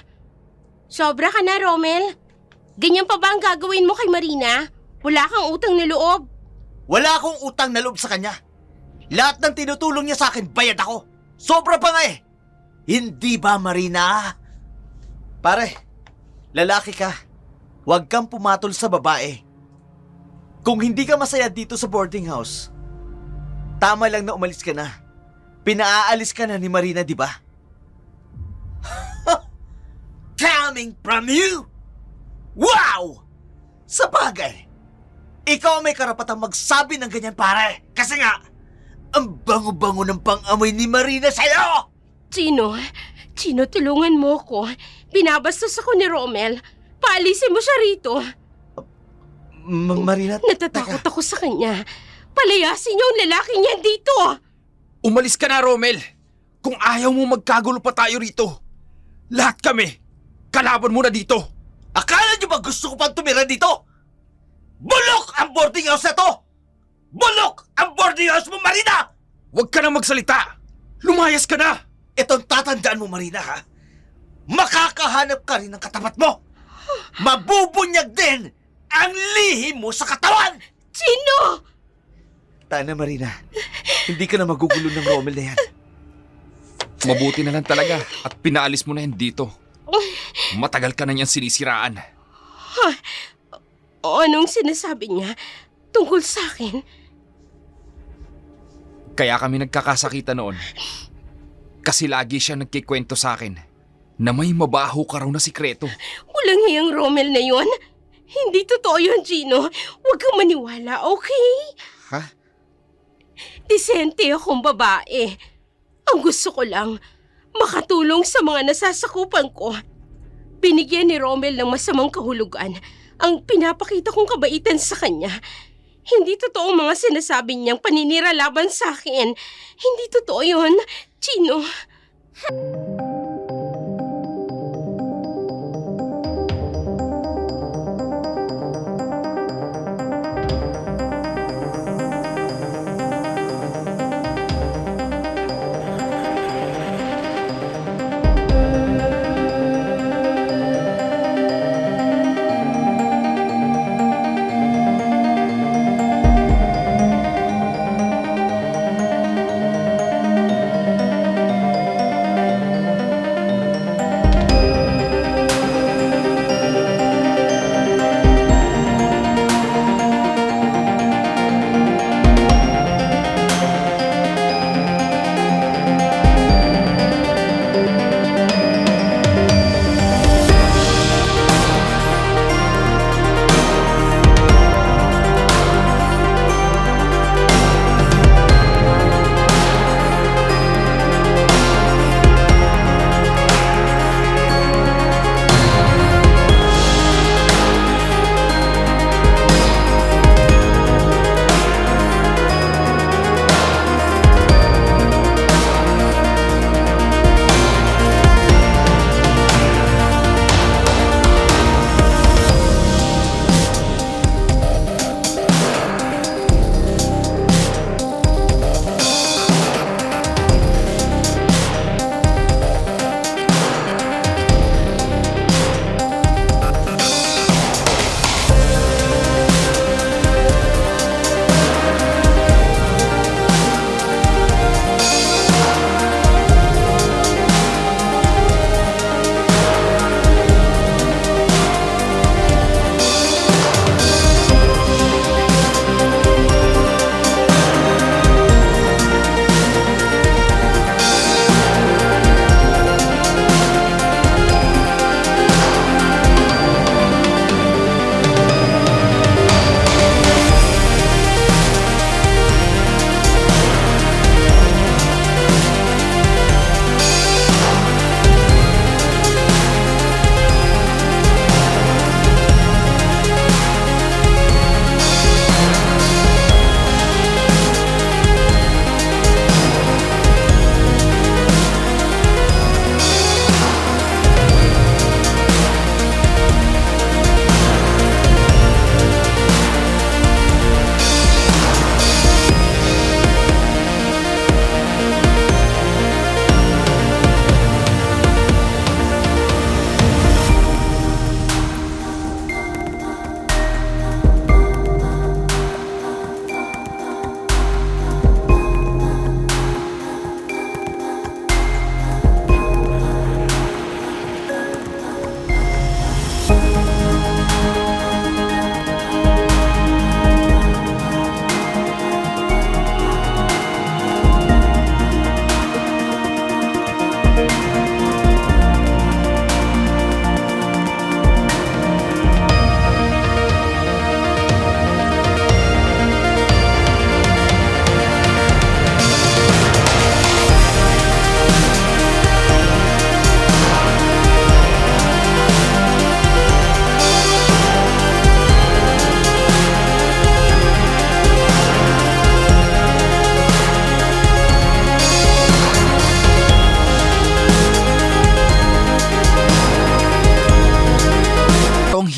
Sobra ka na, Romel. Ganyan pa ba ang gagawin mo kay Marina? Wala kang utang na loob. Wala akong utang na loob sa kanya. Lahat ng tinutulong niya sa akin, bayad ako. Sobra pa nga eh. Hindi ba, Marina? Pare, lalaki ka. Huwag kang pumatol sa babae. Kung hindi ka masaya dito sa boarding house, tama lang na umalis ka na. Pinaaalis ka na ni Marina, di ba? Coming from you! Wow! Sa bagay, ikaw may karapatang magsabi ng ganyan, pare. Kasi nga, ang bango-bango ng pang-amoy ni Marina sa'yo! Chino, tulungan mo ko. Binabastos ako ni Romel. Paalisin mo siya rito. Marina, Natatakot ako sa kanya. Palayasin niyo ang lalaki niya dito. Umalis ka na, Romel. Kung ayaw mo magkagulo pa tayo rito. Lahat kami, kalaban mo na dito. Akala niyo ba gusto ko pang tumira dito? Bulok ang boarding house na to! Bulok ang boarding house mo, Marina! Huwag ka na magsalita. Lumayas ka na. Itong tatandaan mo, Marina, ha? Makakahanap ka rin ng katapat mo! Mabubunyag din ang lihim mo sa katawan! Chino! Tana, Marina. Hindi ka na magugulo ng Rommel na yan. Mabuti na lang talaga at pinaalis mo na yan dito. Matagal ka na niyang sinisiraan. O anong sinasabi niya tungkol sa akin? Kaya kami nagkakasakita noon. Kasi lagi siya nagkikwento sa akin na may mabaho ka raw na sikreto. Walang hiyang Romel na yon. Hindi totoo yun, Gino. Huwag kang maniwala, okay? Ha? Disente akong babae. Ang gusto ko lang, makatulong sa mga nasasakupan ko. Binigyan ni Romel ng masamang kahulugan ang pinapakita kong kabaitan sa kanya. Hindi totoo ang mga sinasabi niyang paninira laban sa akin. Hindi totoo yun, Chino.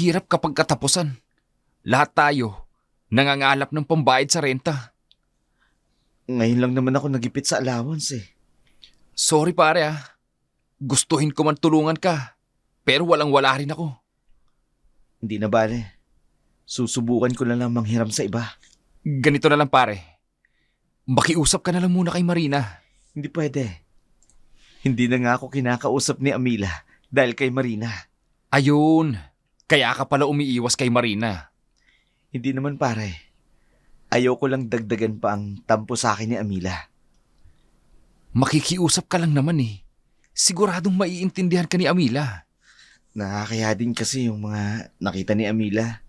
hirap kapag katapusan. Lahat tayo, nangangalap ng pambayad sa renta. Ngayon lang naman ako nagipit sa allowance eh. Sorry pare ah. Gustuhin ko man tulungan ka, pero walang-wala rin ako. Hindi na bale. Susubukan ko na lang manghiram sa iba. Ganito na lang pare. Makiusap ka na lang muna kay Marina. Hindi pwede. Hindi na nga ako kinakausap ni Amila dahil kay Marina. Ayun, kaya ka pala umiiwas kay Marina. Hindi naman pare. Ayoko lang dagdagan pa ang tampo sa akin ni Amila. Makikiusap ka lang naman eh. Siguradong maiintindihan ka ni Amila. Nakakaya din kasi yung mga nakita ni Amila.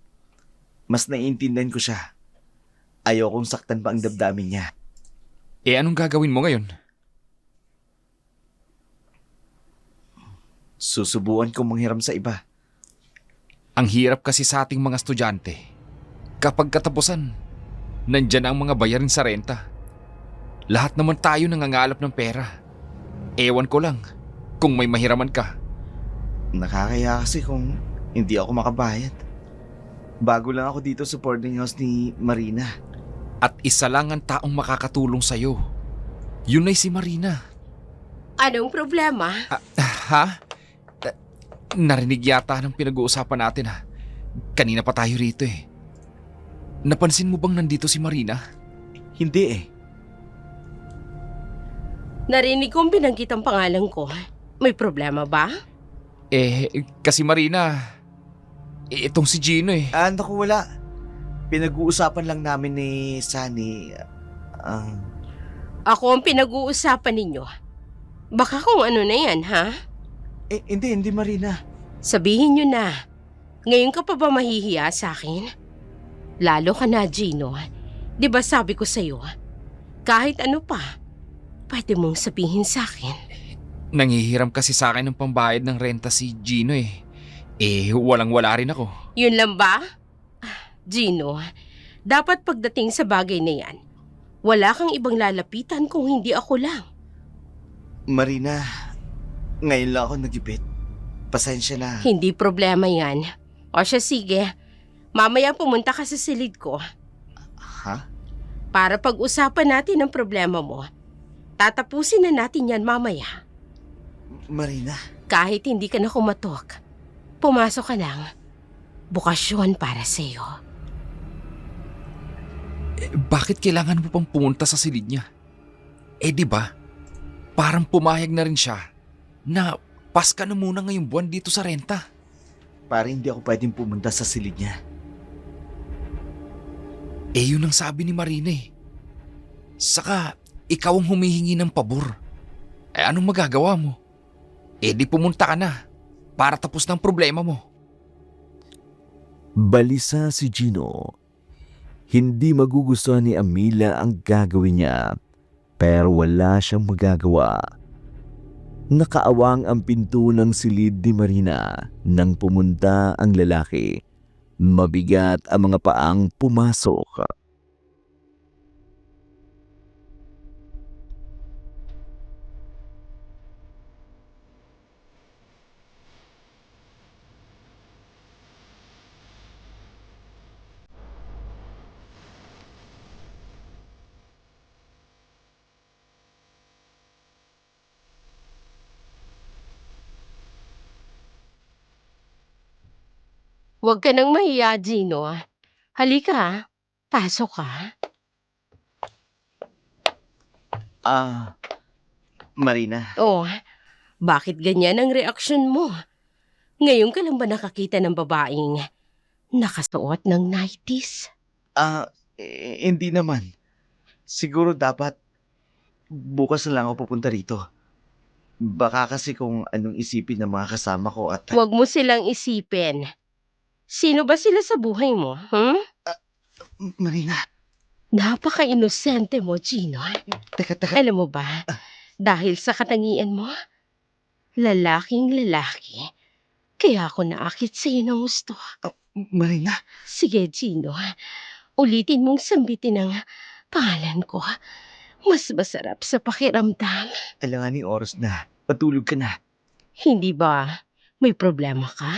Mas naiintindihan ko siya. Ayokong saktan pa ang damdamin niya. Eh anong gagawin mo ngayon? Susubukan kong manghiram sa iba. Ang hirap kasi sa ating mga estudyante. Kapag katapusan, nandyan ang mga bayarin sa renta. Lahat naman tayo nangangalap ng pera. Ewan ko lang kung may mahiraman ka. Nakakaya kasi kung hindi ako makabayad. Bago lang ako dito sa boarding house ni Marina. At isa lang ang taong makakatulong sa'yo. Yun ay si Marina. Anong problema? Ha? Narinig yata ng pinag-uusapan natin ha. Kanina pa tayo rito eh. Napansin mo bang nandito si Marina? Hindi eh. Narinig kong binanggit ang pangalan ko. May problema ba? Kasi Marina, itong si Gino eh. Naku wala. Pinag-uusapan lang namin ni Sunny. Ako ang pinag-uusapan ninyo. Baka kung ano na yan, ha? Hindi Marina. Sabihin nyo na. Ngayon ka pa ba mahihiya sa akin? Lalo ka na, Gino. Di ba sabi ko sa'yo, kahit ano pa, pwede mong sabihin sa akin. Nangihiram kasi sa akin ng pambayad ng renta si Gino eh. Walang-wala rin ako. Yun lang ba? Gino, dapat pagdating sa bagay na yan, wala kang ibang lalapitan kung hindi ako lang. Marina, ngayon lang ako nagipit. Pasensya na. Hindi problema yan. O siya sige, mamaya pumunta ka sa silid ko Ha? para pag-usapan natin ang problema mo. Tatapusin na natin yan mamaya. Marina. Kahit hindi ka na kumatok, pumasok ka lang. Bukasyon para sa'yo. Bakit kailangan mo pang pumunta sa silid niya? Di ba? Parang pumayag na rin siya na pas ka na muna ngayong buwan dito sa renta. Para hindi ako pwedeng pumunta sa silid niya. Yun ang sabi ni Marina eh. Saka, ikaw ang humihingi ng pabor. Anong magagawa mo? Di pumunta ka na para tapos ng problema mo. Balisa si Gino. Hindi magugustuhan ni Amila ang gagawin niya, pero wala siyang magagawa. Nakaawang ang pinto ng silid ni Marina nang pumunta ang lalaki. Mabigat ang mga paang pumasok. Huwag ka nang mahiya, Gino. Halika, pasok ka. Marina. Oh, bakit ganyan ang reaksyon mo? Ngayon ka lang ba nakakita ng babaeng nakasuot ng nighties? Hindi naman. Siguro dapat bukas na lang ako pupunta rito. Baka kasi kung anong isipin ng mga kasama ko at... Huwag mo silang isipin. Sino ba sila sa buhay mo? Marina. Napaka-inosente mo, Gino. Teka. Alam mo ba, dahil sa katangian mo, lalaking lalaki, kaya ako naakit sa'yo ng gusto. Marina. Sige, Gino, ulitin mong sambitin ang pangalan ko. Mas masarap sa pakiramdam. Alanganing oras na. Patulog ka na. Hindi ba may problema ka?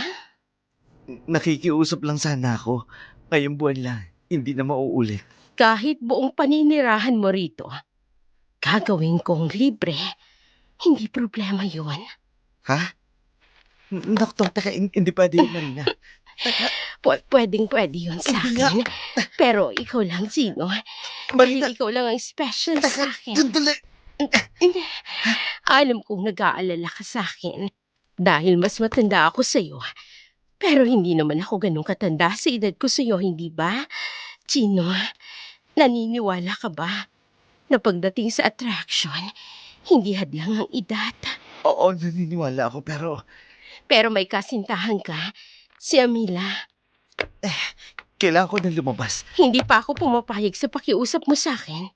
Nakikiusap lang sana ako. Ngayong buwan lang, hindi na mauulit. Kahit buong paninirahan mo rito, gagawin kong libre. Hindi problema yun. Ha? Doktor, teka, hindi pwede yun, Marina. Pwedeng-pwede yun sa Hindi nga. akin. Pero ikaw lang, Gino. Marina, Dahil ikaw lang ang special sa akin. sandali. Alam kong nag-aalala ka sa akin. Dahil mas matanda ako sa'yo. Pero hindi naman ako ganun katanda sa edad ko sa'yo, hindi ba? Gino, naniniwala ka ba na pagdating sa attraction, hindi hadlang ang edad? Oo, naniniwala ako, Pero may kasintahan ka, si Amila. kailangan ko na lumabas. Hindi pa ako pumapayag sa pakiusap mo sa akin.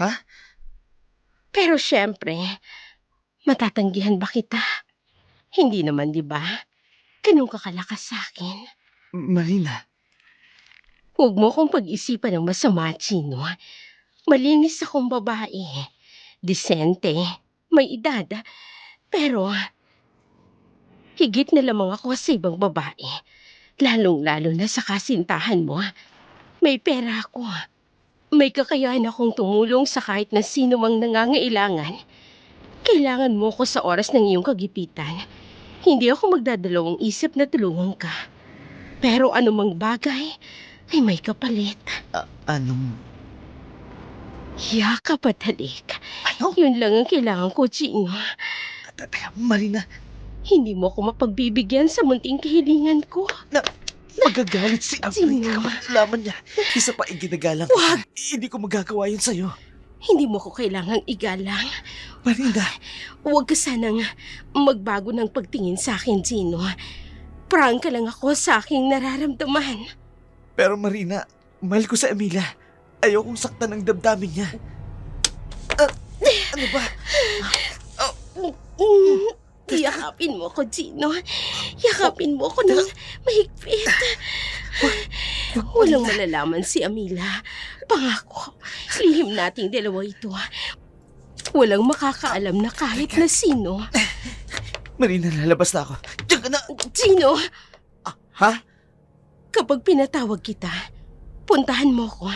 Ha? Pero syempre, matatanggihan ba kita? Hindi naman, di ba? Ganun ka kalakas sa akin. Marina, Huwag mo kong pag-isipan ng masama, Chino. Malinis akong babae. Disente. May edad. Pero, higit na lamang ako sa ibang babae. Lalong-lalo na sa kasintahan mo. May pera ako. May kakayahan akong tumulong sa kahit na sino mang nangangailangan. Kailangan mo ko sa oras ng iyong kagipitan. Hindi ako magdadalawang isip na tulungan ka. Pero anumang bagay ay may kapalit. anong... Yakap at halik. Ano? Yun lang ang kailangan ko, Chino. Teka, Marina, Hindi mo ako mapagbibigyan sa munting kahilingan ko. magagalit si Amrita Sino? kapag nalaman niya. Isa pa iginagalang ko. Wag! Hindi ko magagawa yun sa'yo. Hindi mo ko kailangang igalang. Marina, Huwag ka sanang magbago ng pagtingin sa akin, Gino. Prangka lang ako sa aking nararamdaman. pero Marina, mahal ko sa Emilia. Ayokong saktan ng damdamin niya. Ano ba? Yakapin mo ko, Gino. Yakapin mo ko ng mahigpit. Walang malalaman si Amila. Pangako, lihim nating dalawa ito. Walang makakaalam na kahit na sino. Marina, lalabas na ako. Diyan ka na! Gino, Ha? kapag pinatawag kita, puntahan mo ko.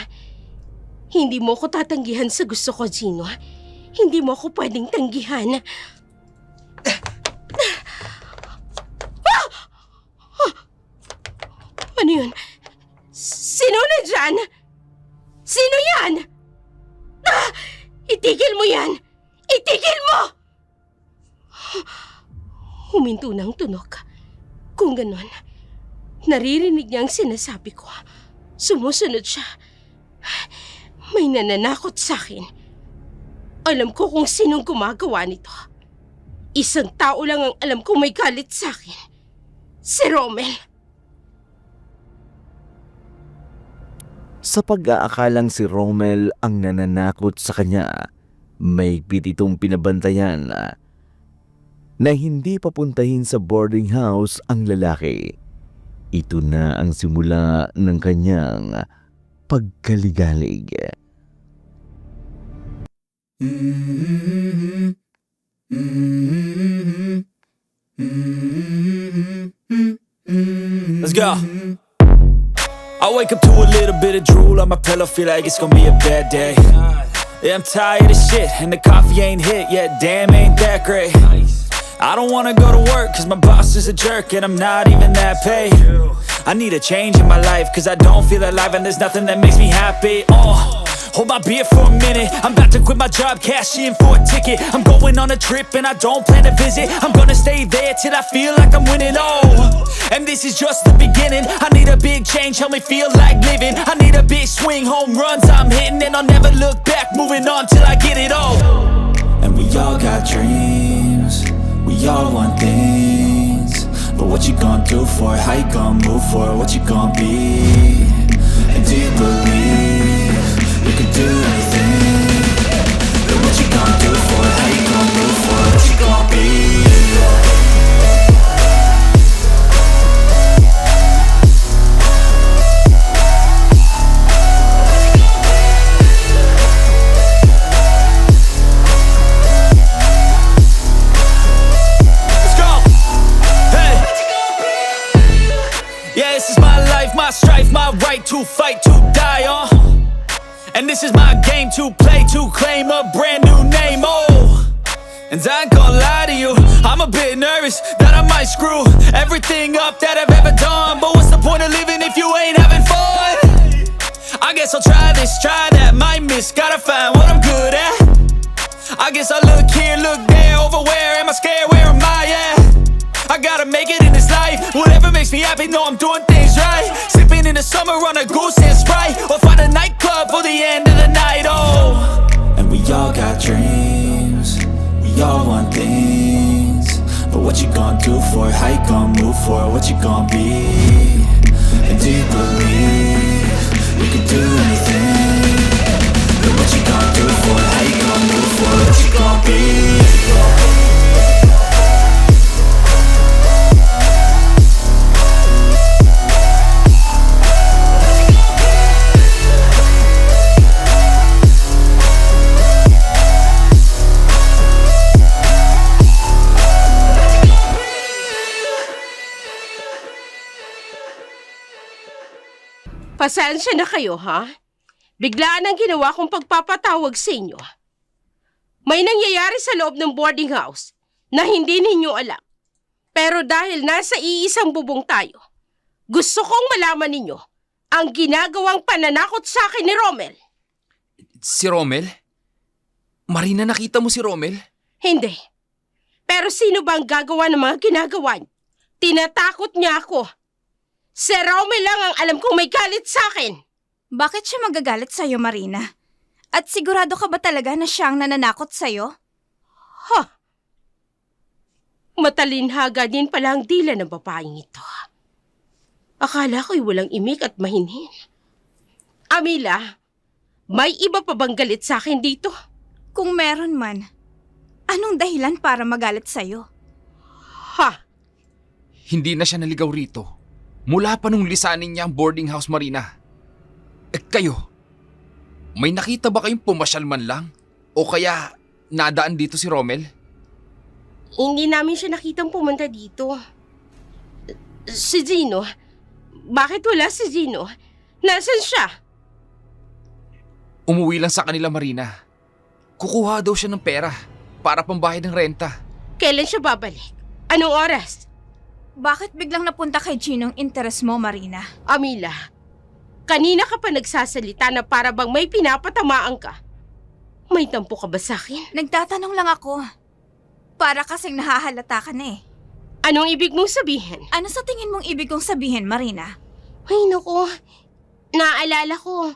Hindi mo ko tatanggihan sa gusto ko, Gino. Hindi mo ako pwedeng tanggihan. Ano yun? Sino na dyan? Sino yan? Itigil mo yan! Itigil mo! Huminto ng tunog. Kung ganon, naririnig niya ang sinasabi ko. Sumusunod siya. May nananakot sa akin. Alam ko kung sinong gumagawa nito. Isang tao lang ang alam kong may galit sa akin. Si Rommel. Sa pag-aakalang si Rommel ang nananakot sa kanya, mahigpit itong pinabantayan na hindi papuntahin sa boarding house ang lalaki. Ito na ang simula ng kanyang pagkaligalig. Let's go. I wake up to a little bit of drool on my pillow, feel like it's gonna be a bad day. Yeah, I'm tired of shit, and the coffee ain't hit yet, damn, ain't that great. I don't wanna go to work, cause my boss is a jerk, and I'm not even that paid. I need a change in my life, cause I don't feel alive, and there's nothing that makes me happy. Hold my beer for a minute, I'm about to quit my job, cash in for a ticket. I'm going on a trip and I don't plan to visit. I'm gonna stay there till I feel like I'm winning, and this is just the beginning. I need a big change, help me feel like living. I need a big swing, home runs I'm hitting, and I'll never look back, moving on till I get it all. And we all got dreams, we all want things, but what you gonna do for it? How you gonna move for it? What you gonna be? And do you believe you can do anything? But what you gonna do for it? How you gonna move for it? What you gonna be? Yeah, this is my life, my strife, my right to fight, to die on. And this is my game to play, to claim a brand new name, oh. And I ain't gonna lie to you, I'm a bit nervous that I might screw everything up that I've ever done. But what's the point of living if you ain't having fun? I guess I'll try this, try that, might miss, gotta find what I'm good at. I guess I look here, look there, over where am I scared, where am I at? I gotta make it in this life, whatever makes me happy, know I'm doing things right. Sipping in the summer on a goose and Sprite, or find a nightclub for the end of the night, oh. And we all got dreams, we all want things. But what you gonna do for it? How you gonna move for it? What you gonna be? And do you believe you can do anything? But what you gonna do for it? How you gonna move for it? What you gonna be? Pasensya na kayo, ha? Biglaan ang ginawa kong pagpapatawag sa inyo. May nangyayari sa loob ng boarding house na hindi ninyo alam. Pero dahil nasa iisang bubong tayo, gusto kong malaman ninyo ang ginagawang pananakot sa akin ni Romel. Si Romel? Marina, nakita mo si Romel? Hindi. Pero sino ba ang gagawa ng mga ginagawa niyo? Tinatakot niya ako. Si Romel lang ang alam kong may galit sa akin. Bakit siya magagalit sa'yo, Marina? At sigurado ka ba talaga na siyang nananakot sa'yo? Ha? Matalinhaga din pala ang dila ng babaeng ito. Akala ko'y walang imik at mahinhin. Amila, may iba pa bang galit sa akin dito? Kung meron man, anong dahilan para magalit sa'yo? Ha? Hindi na siya naligaw rito. Mula pa nung lisanin niya ang boarding house, Marina. Kayo, may nakita ba kayong pumasyal man lang? O kaya nadaan dito si Romel? Hindi namin siya nakitang pumunta dito. Si Gino? Bakit wala si Gino? Nasaan siya? Umuwi lang sa kanila, Marina. Kukuha daw siya ng pera para pambayad ng renta. Kailan siya babalik? Anong oras? Bakit biglang napunta kay Gino ang interes mo, Marina? Amila, kanina ka pa nagsasalita na para bang may pinapatamaan ka. May tampo ka ba sa akin? Nagtatanong lang ako. Para kasing nahahalata ka na eh. Anong ibig mong sabihin? Ano sa tingin mong ibig kong sabihin, Marina? Ay, naku. Naalala ko.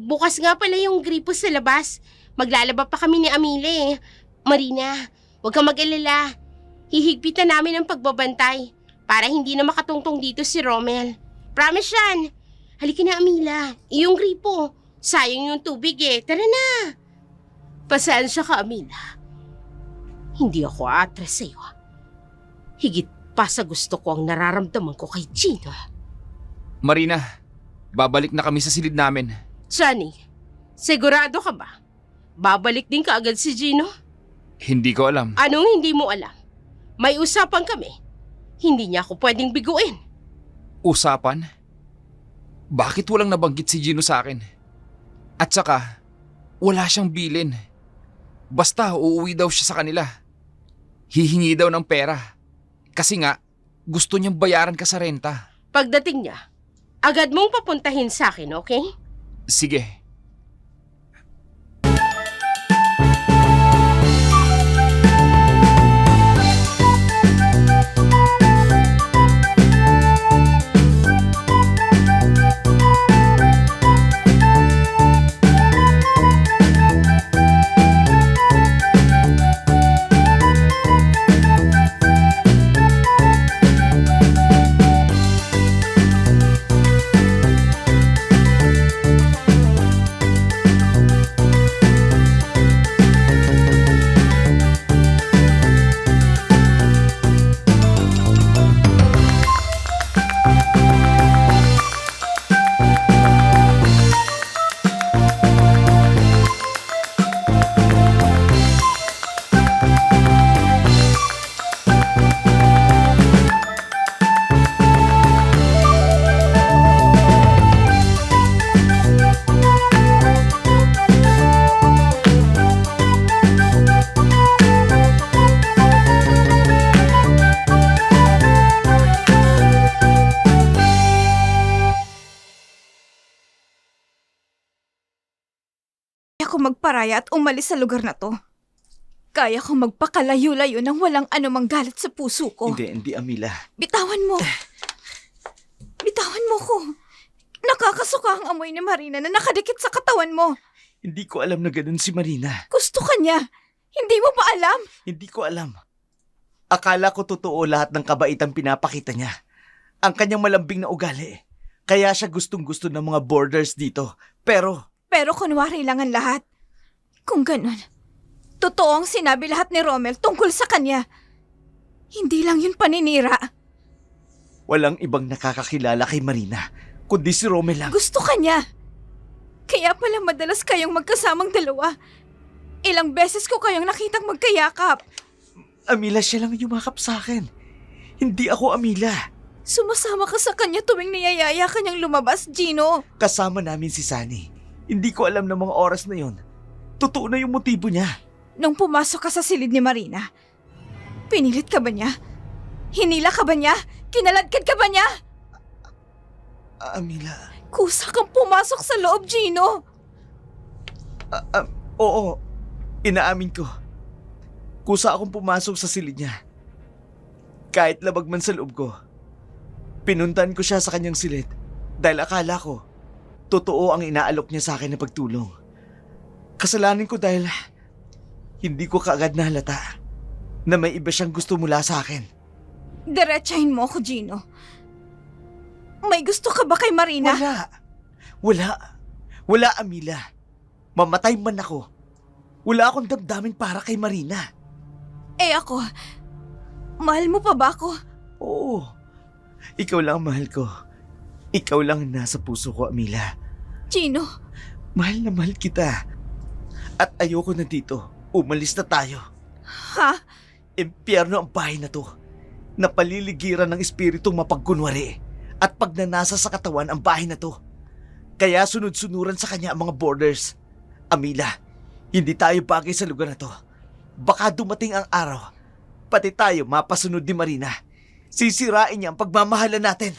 Bukas nga pala yung gripo sa labas. Maglalaba pa kami ni Amile. Marina, huwag kang mag-alala. Hihigpitan namin ang pagbabantay para hindi na makatungtong dito si Romel. Promise yan. Halika na, Amila. Iyong gripo. Sayang yung tubig eh. Tara na. Pasensya ka, Amila. Hindi ako atras sa'yo. Higit pa sa gusto ko ang nararamdaman ko kay Gino. Marina, babalik na kami sa silid namin. Johnny, sigurado ka ba? Babalik din ka agad si Gino? Hindi ko alam. Anong hindi mo alam? May usapan kami. Hindi niya ako pwedeng biguin. Usapan? Bakit walang nabanggit si Gino sa akin? At saka, wala siyang bilin. Basta uuwi daw siya sa kanila. Hihingi daw ng pera. Kasi nga, gusto niyang bayaran ka sa renta. Pagdating niya, agad mong papuntahin sa akin, okay? Sige. magparaya at umalis sa lugar na to. Kaya ko magpakalayo-layo nang walang anumang galit sa puso ko. Hindi, Amila. Bitawan mo. Bitawan mo ko. Nakakasuka ang amoy ni Marina na nakadikit sa katawan mo. Hindi ko alam na ganun si Marina. Gusto ka niya. Hindi mo ba alam? Hindi ko alam. Akala ko totoo lahat ng kabaitang pinapakita niya. Ang kanyang malambing na ugali. Kaya siya gustong-gusto ng mga boarders dito. Pero Kunwari lang ang lahat. Kung ganun, totoo ang sinabi lahat ni Rommel tungkol sa kanya. Hindi lang yun paninira. walang ibang nakakakilala kay Marina, kundi si Rommel lang. Gusto ka niya. Kaya pala madalas kayong magkasamang dalawa. Ilang beses ko kayong nakitang magkayakap. Amila, siya lang yumakap sa akin. Hindi ako Amila. Sumasama ka sa kanya tuwing niyayaya kanyang lumabas, Gino. Kasama namin si Sunny. Hindi ko alam ng mga oras na yon. Totoo na yung motibo niya. Nung pumasok ka sa silid ni Marina, pinilit ka ba niya? Hinila ka ba niya? Kinaladkad ka ba niya? Amila, Kusa kang pumasok sa loob, Gino. oo, inaamin ko. Kusa akong pumasok sa silid niya. Kahit labag man sa loob ko. Pinuntan ko siya sa kanyang silid dahil akala ko totoo ang inaalok niya sa akin na pagtulong. Kasalanan ko dahil hindi ko kaagad nahalata na may iba siyang gusto mula sa akin. Diretsahin mo ako, Gino. May gusto ka ba kay Marina? Wala, Amila. Mamatay man ako. Wala akong damdamin para kay Marina. Eh ako, mahal mo pa ba ako? Oo, ikaw lang ang mahal ko. Ikaw lang ang nasa puso ko, Amila. Gino, Mahal na mahal kita. At ayoko na dito. Umalis na tayo. ha? Impyerno ang bahay na to. Napaliligiran ng espiritong mapagkunwari at pagnanasa sa katawan ang bahay na to. Kaya sunod-sunuran sa kanya ang mga boarders. Amila, hindi tayo bagay sa lugar na to. Baka dumating ang araw, pati tayo mapasunod ni Marina. Sisirain niya ang pagmamahalan natin.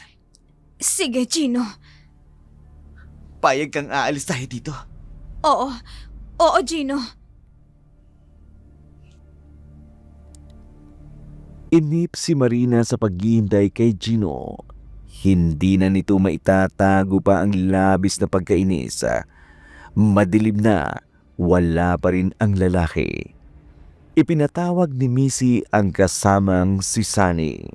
Sige, Gino. Payag kang aalis tayo dito. Oo, Gino. Inip si Marina sa paghihintay kay Gino. Hindi na nito maitatago pa ang labis na pagkainis. Madilim na, wala pa rin ang lalaki. Ipinatawag ni Missy ang kasamang si Sunny.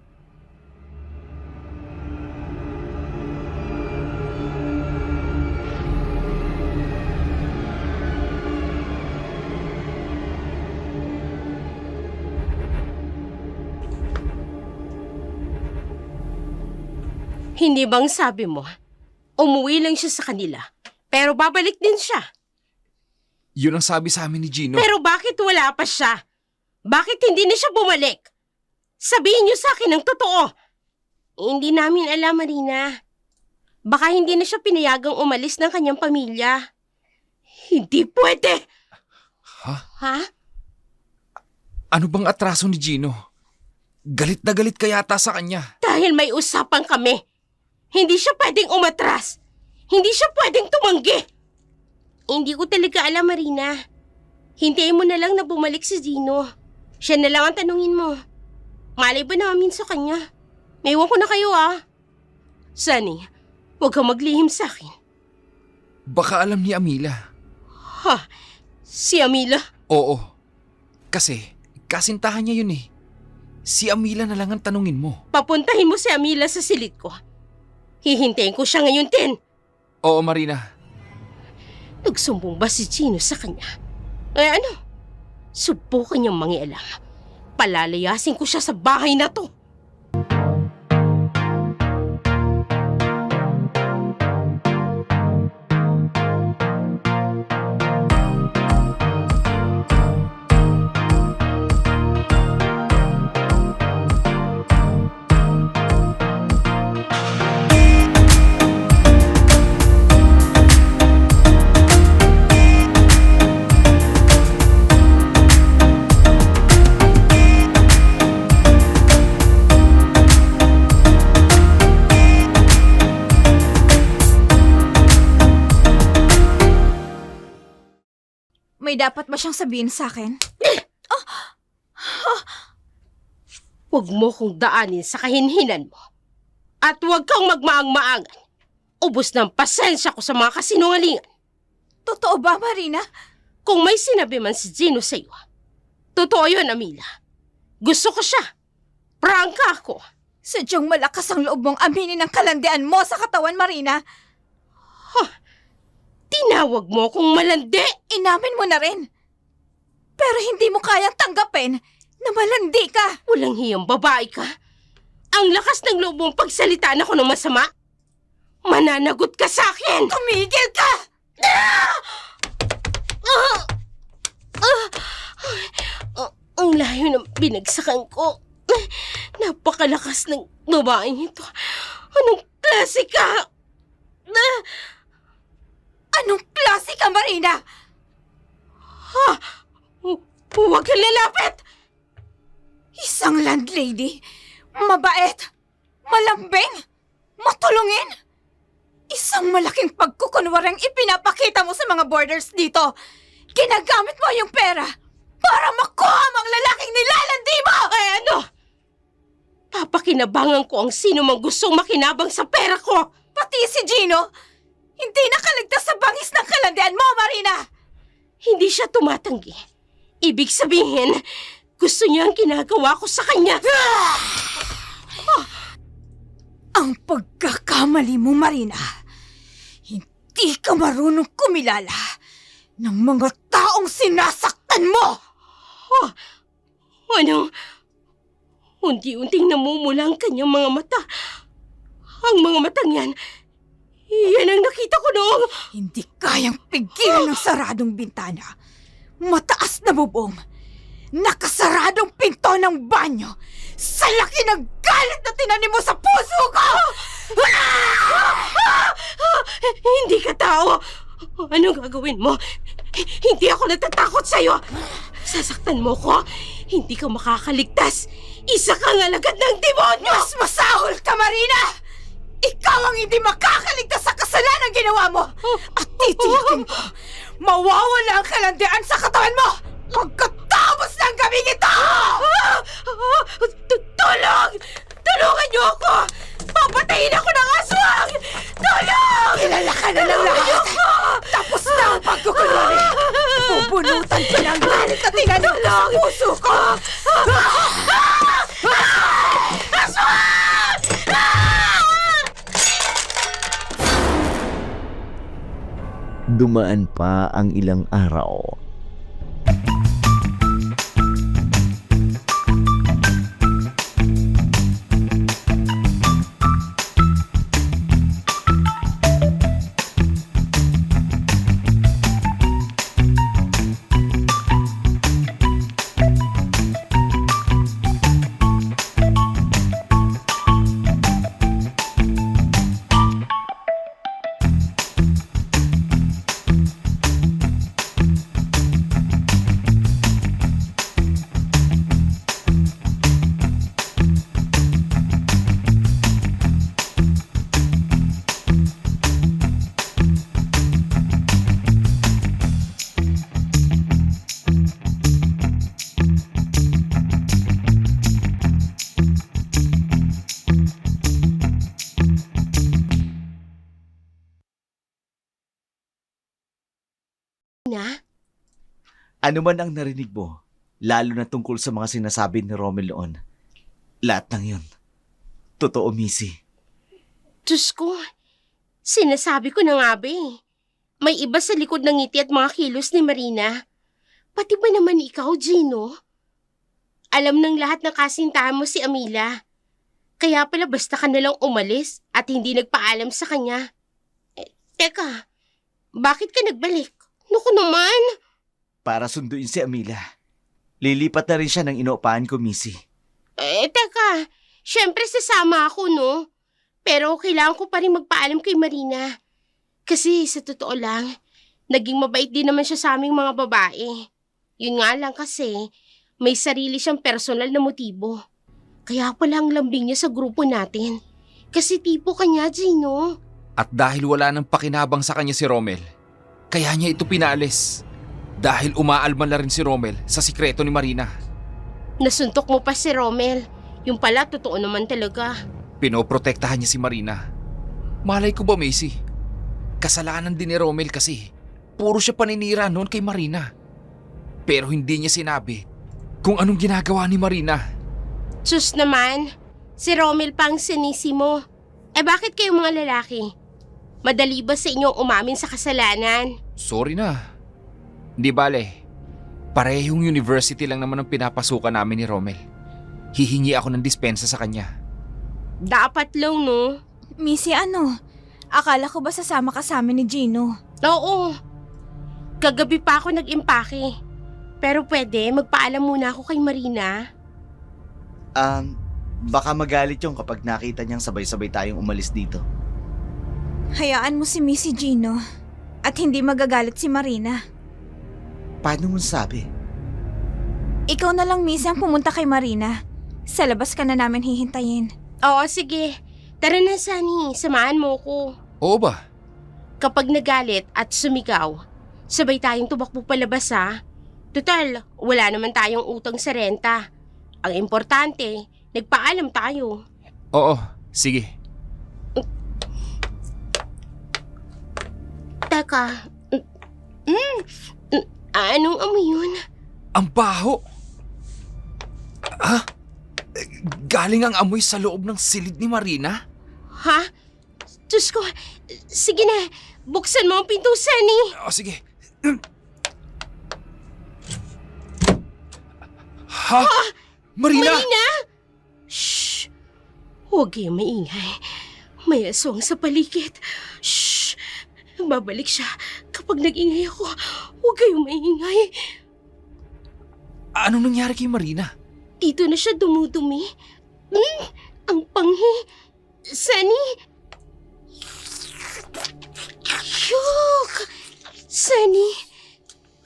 Hindi bang sabi mo, umuwi lang siya sa kanila, pero babalik din siya? Yun ang sabi sa amin ni Gino. Pero bakit wala pa siya? Bakit hindi na siya bumalik? Sabihin niyo sa akin ang totoo. Hindi namin alam, Marina. Baka hindi na siya pinayagang umalis ng kanyang pamilya. Hindi pwede! Ha? Ano bang atraso ni Gino? Galit na galit ka yata sa kanya. Dahil may usapan kami. Hindi siya pwedeng umatras. Hindi siya pwedeng tumanggi. Hindi ko talaga alam, Marina. Hintayin mo na lang na bumalik si Gino. Siya na lang ang tanungin mo. Malay ba namin sa kanya? Maiwan ko na kayo, Sunny, huwag kang maglihim sa akin. Baka alam ni Amila. Ha? Si Amila? Oo. Kasi, kasintahan niya yun eh. Si Amila na lang ang tanungin mo. Papuntahin mo si Amila sa silid ko. Hihintayin ko siya ngayon din. Oo, Marina. Nagsumbong ba si Gino sa kanya? Ano? Subukan niyang mangialam. Palalayasin ko siya sa bahay na to. may dapat ba siyang sabihin sa akin? Huwag mo kong daanin sa kahinhinan mo. At huwag kang magmaang-maangan. Ubus ng pasensya ko sa mga kasinungalingan. Totoo ba, Marina? Kung may sinabi man si Gino sa'yo, totoo yun, Amila. Gusto ko siya. Prangka ako. Sadyang malakas ang loob mong aminin ang kalandian mo sa katawan, Marina. Tinawag mo kung malandi. Inamin mo na rin. Pero hindi mo kayang tanggapin na malandi ka. Walang hiyang babae ka. Ang lakas ng loob mong pagsalitaan ako ng masama. Mananagot ka sa akin. Tumigil ka! Ang layo ng binagsakan ko. Napakalakas ng babaeng ito. Anong klase ka? Anong klase ka, Marina? Huwag kang lalapit! Isang landlady, mabait, malambing, matulungin. Isang malaking pagkukunwarang ipinapakita mo sa mga boarders dito. Ginagamit mo yung pera para makuha mo ang lalaking nilalandi mo! Ay ano? Papakinabangan ko ang sino mang gustong makinabang sa pera ko. Pati si Gino, hindi nakaligtas sa bangis ng kalandian mo, Marina! Hindi siya tumatanggi. Ibig sabihin, gusto niya ang ginagawa ko sa kanya. Ang pagkakamali mo, Marina. Hindi ka marunong kumilala ng mga taong sinasaktan mo! Ano? Unti-unting namumula ang kanyang mga mata. Ang mga matang yan, yan ang nakita ko noong... Hindi kayang pigilan ng saradong bintana, mataas na bubong, nakasaradong pinto ng banyo, sa laki ng galit na tinanim mo sa puso ko! Hindi ka tao! Anong gagawin mo? Hindi ako natatakot sa'yo! Sasaktan mo ko? Hindi ka makakaligtas! Isa kang alagad ng demonyo! Mas masahol ka, Marina! Ikaw ang hindi makakaligtas sa kasalanan ginawa mo! At titiyakin ko, mawawala ang kalandian sa katawan mo pagkatapos ng gabing ito! Tulong! Tulungan niyo ako! Papatayin ako ng aswang! Tulong! Kilala ka na ng lahat! Tapos na ang pagkukunwari! Bubunutan ko ng galit na tinanim sa puso ko! Dumaan pa ang ilang araw. Ano man ang narinig mo, lalo na tungkol sa mga sinasabi ni Romel noon, lahat ng yun, totoo, Missy. Diyos ko, sinasabi ko na nga ba eh. May iba sa likod ng ngiti at mga kilos ni Marina. Pati ba naman ikaw, Gino? Alam ng lahat ng kasintahan mo si Amila. Kaya pala basta ka nalang umalis at hindi nagpaalam sa kanya. Teka, bakit ka nagbalik? Naku naman! Para sunduin si Amila. Lilipat na rin siya ng inuupahan ko, Missy. Teka, syempre sasama ako, no? Pero kailangan ko pa rin magpaalam kay Marina. Kasi sa totoo lang, naging mabait din naman siya sa aming mga babae. Yun nga lang kasi, may sarili siyang personal na motibo. Kaya pala ang lambing niya sa grupo natin. Kasi tipo kanya, Gino. At dahil wala nang pakinabang sa kanya si Romel, kaya niya ito pinalis. Dahil umaalman na rin si Romel sa sikreto ni Marina. Nasuntok mo pa si Romel. Yung pala, totoo naman talaga. Pinoprotektahan niya si Marina. Malay ko ba, Macy? Kasalanan din ni Romel kasi. Puro siya paninira noon kay Marina. Pero hindi niya sinabi kung anong ginagawa ni Marina. Sus naman, si Romel pang sinisi mo. Bakit kayo mga lalaki? Madali ba sa inyong umamin sa kasalanan? Sorry na. Di bale, parehong university lang naman ang pinapasukan namin ni Romel. Hihingi ako ng dispensa sa kanya. Dapat lang, no? Missy, akala ko ba sasama ka sa amin ni Gino? Oo. Kagabi pa ako nag-impake. Pero pwede, magpaalam muna ako kay Marina. Baka magalit yung kapag nakita niyang sabay-sabay tayong umalis dito. Hayaan mo si Missy, Gino. At hindi magagalit si Marina. Paano mo sabi? Ikaw na lang, Missy, ang pumunta kay Marina. Sa labas ka na namin hihintayin. Oo, sige. Tara na, Sunny. Samahan mo ko. Oo ba? Kapag nagalit at sumigaw, sabay tayong tumakbo palabas, ha? Total, wala naman tayong utang sa renta. Ang importante, nagpaalam tayo. Oo, sige. Teka, anong amoy yun? Ang baho! Ha? Galing ang amoy sa loob ng silid ni Marina? Ha? Diyos ko, sige na, buksan mo ang pinto, Sunny. O sige. Ha? Marina! Marina! Shh! Huwag kayong maingay. May aswang sa paligid. Shh! Babalik siya kapag nag-ingay ako. Huwag kayong maingay. Anong nangyari kay Marina? Dito na siya dumudumi. Ang panghi. Sunny! Yuck! Sunny!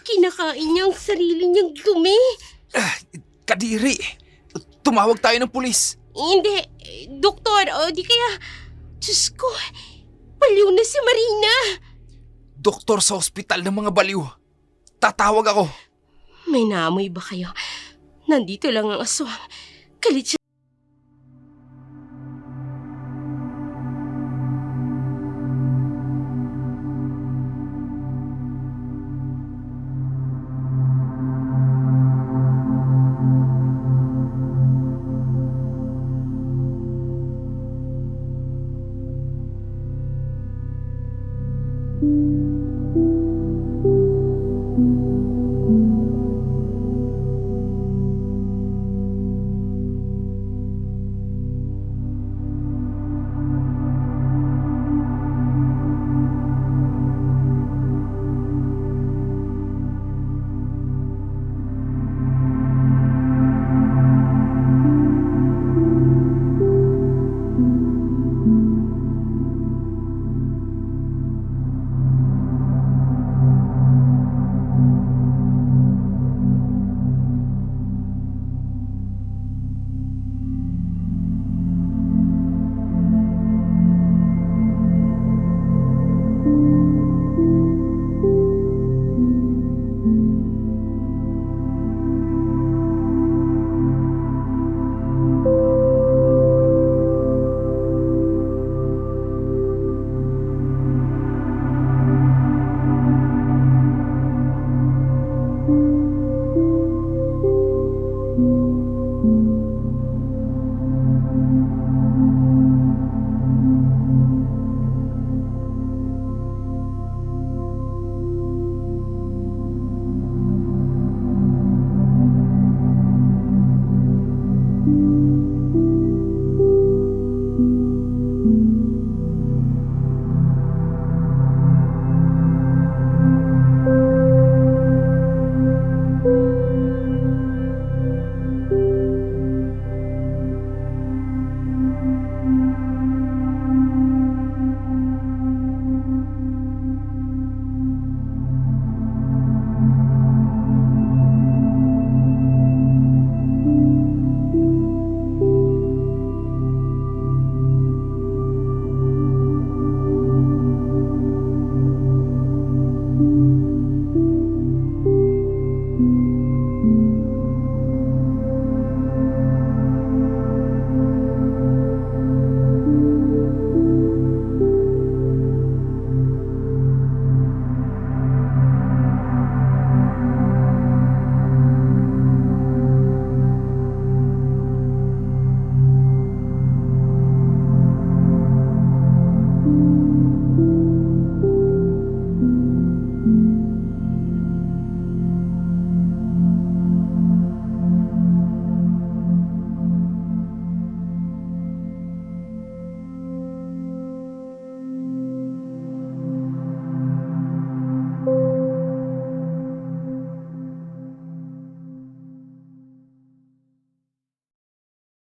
Kinakain niya ang sarili niyang dumi. Kadiri! Tumawag tayo ng pulis. Hindi, doktor, o di kaya, Diyos ko, baliw na si Marina. Doktor sa ospital ng mga baliw. Tatawag ako. May naamoy ba kayo? Nandito lang ang aswang. Galit siya.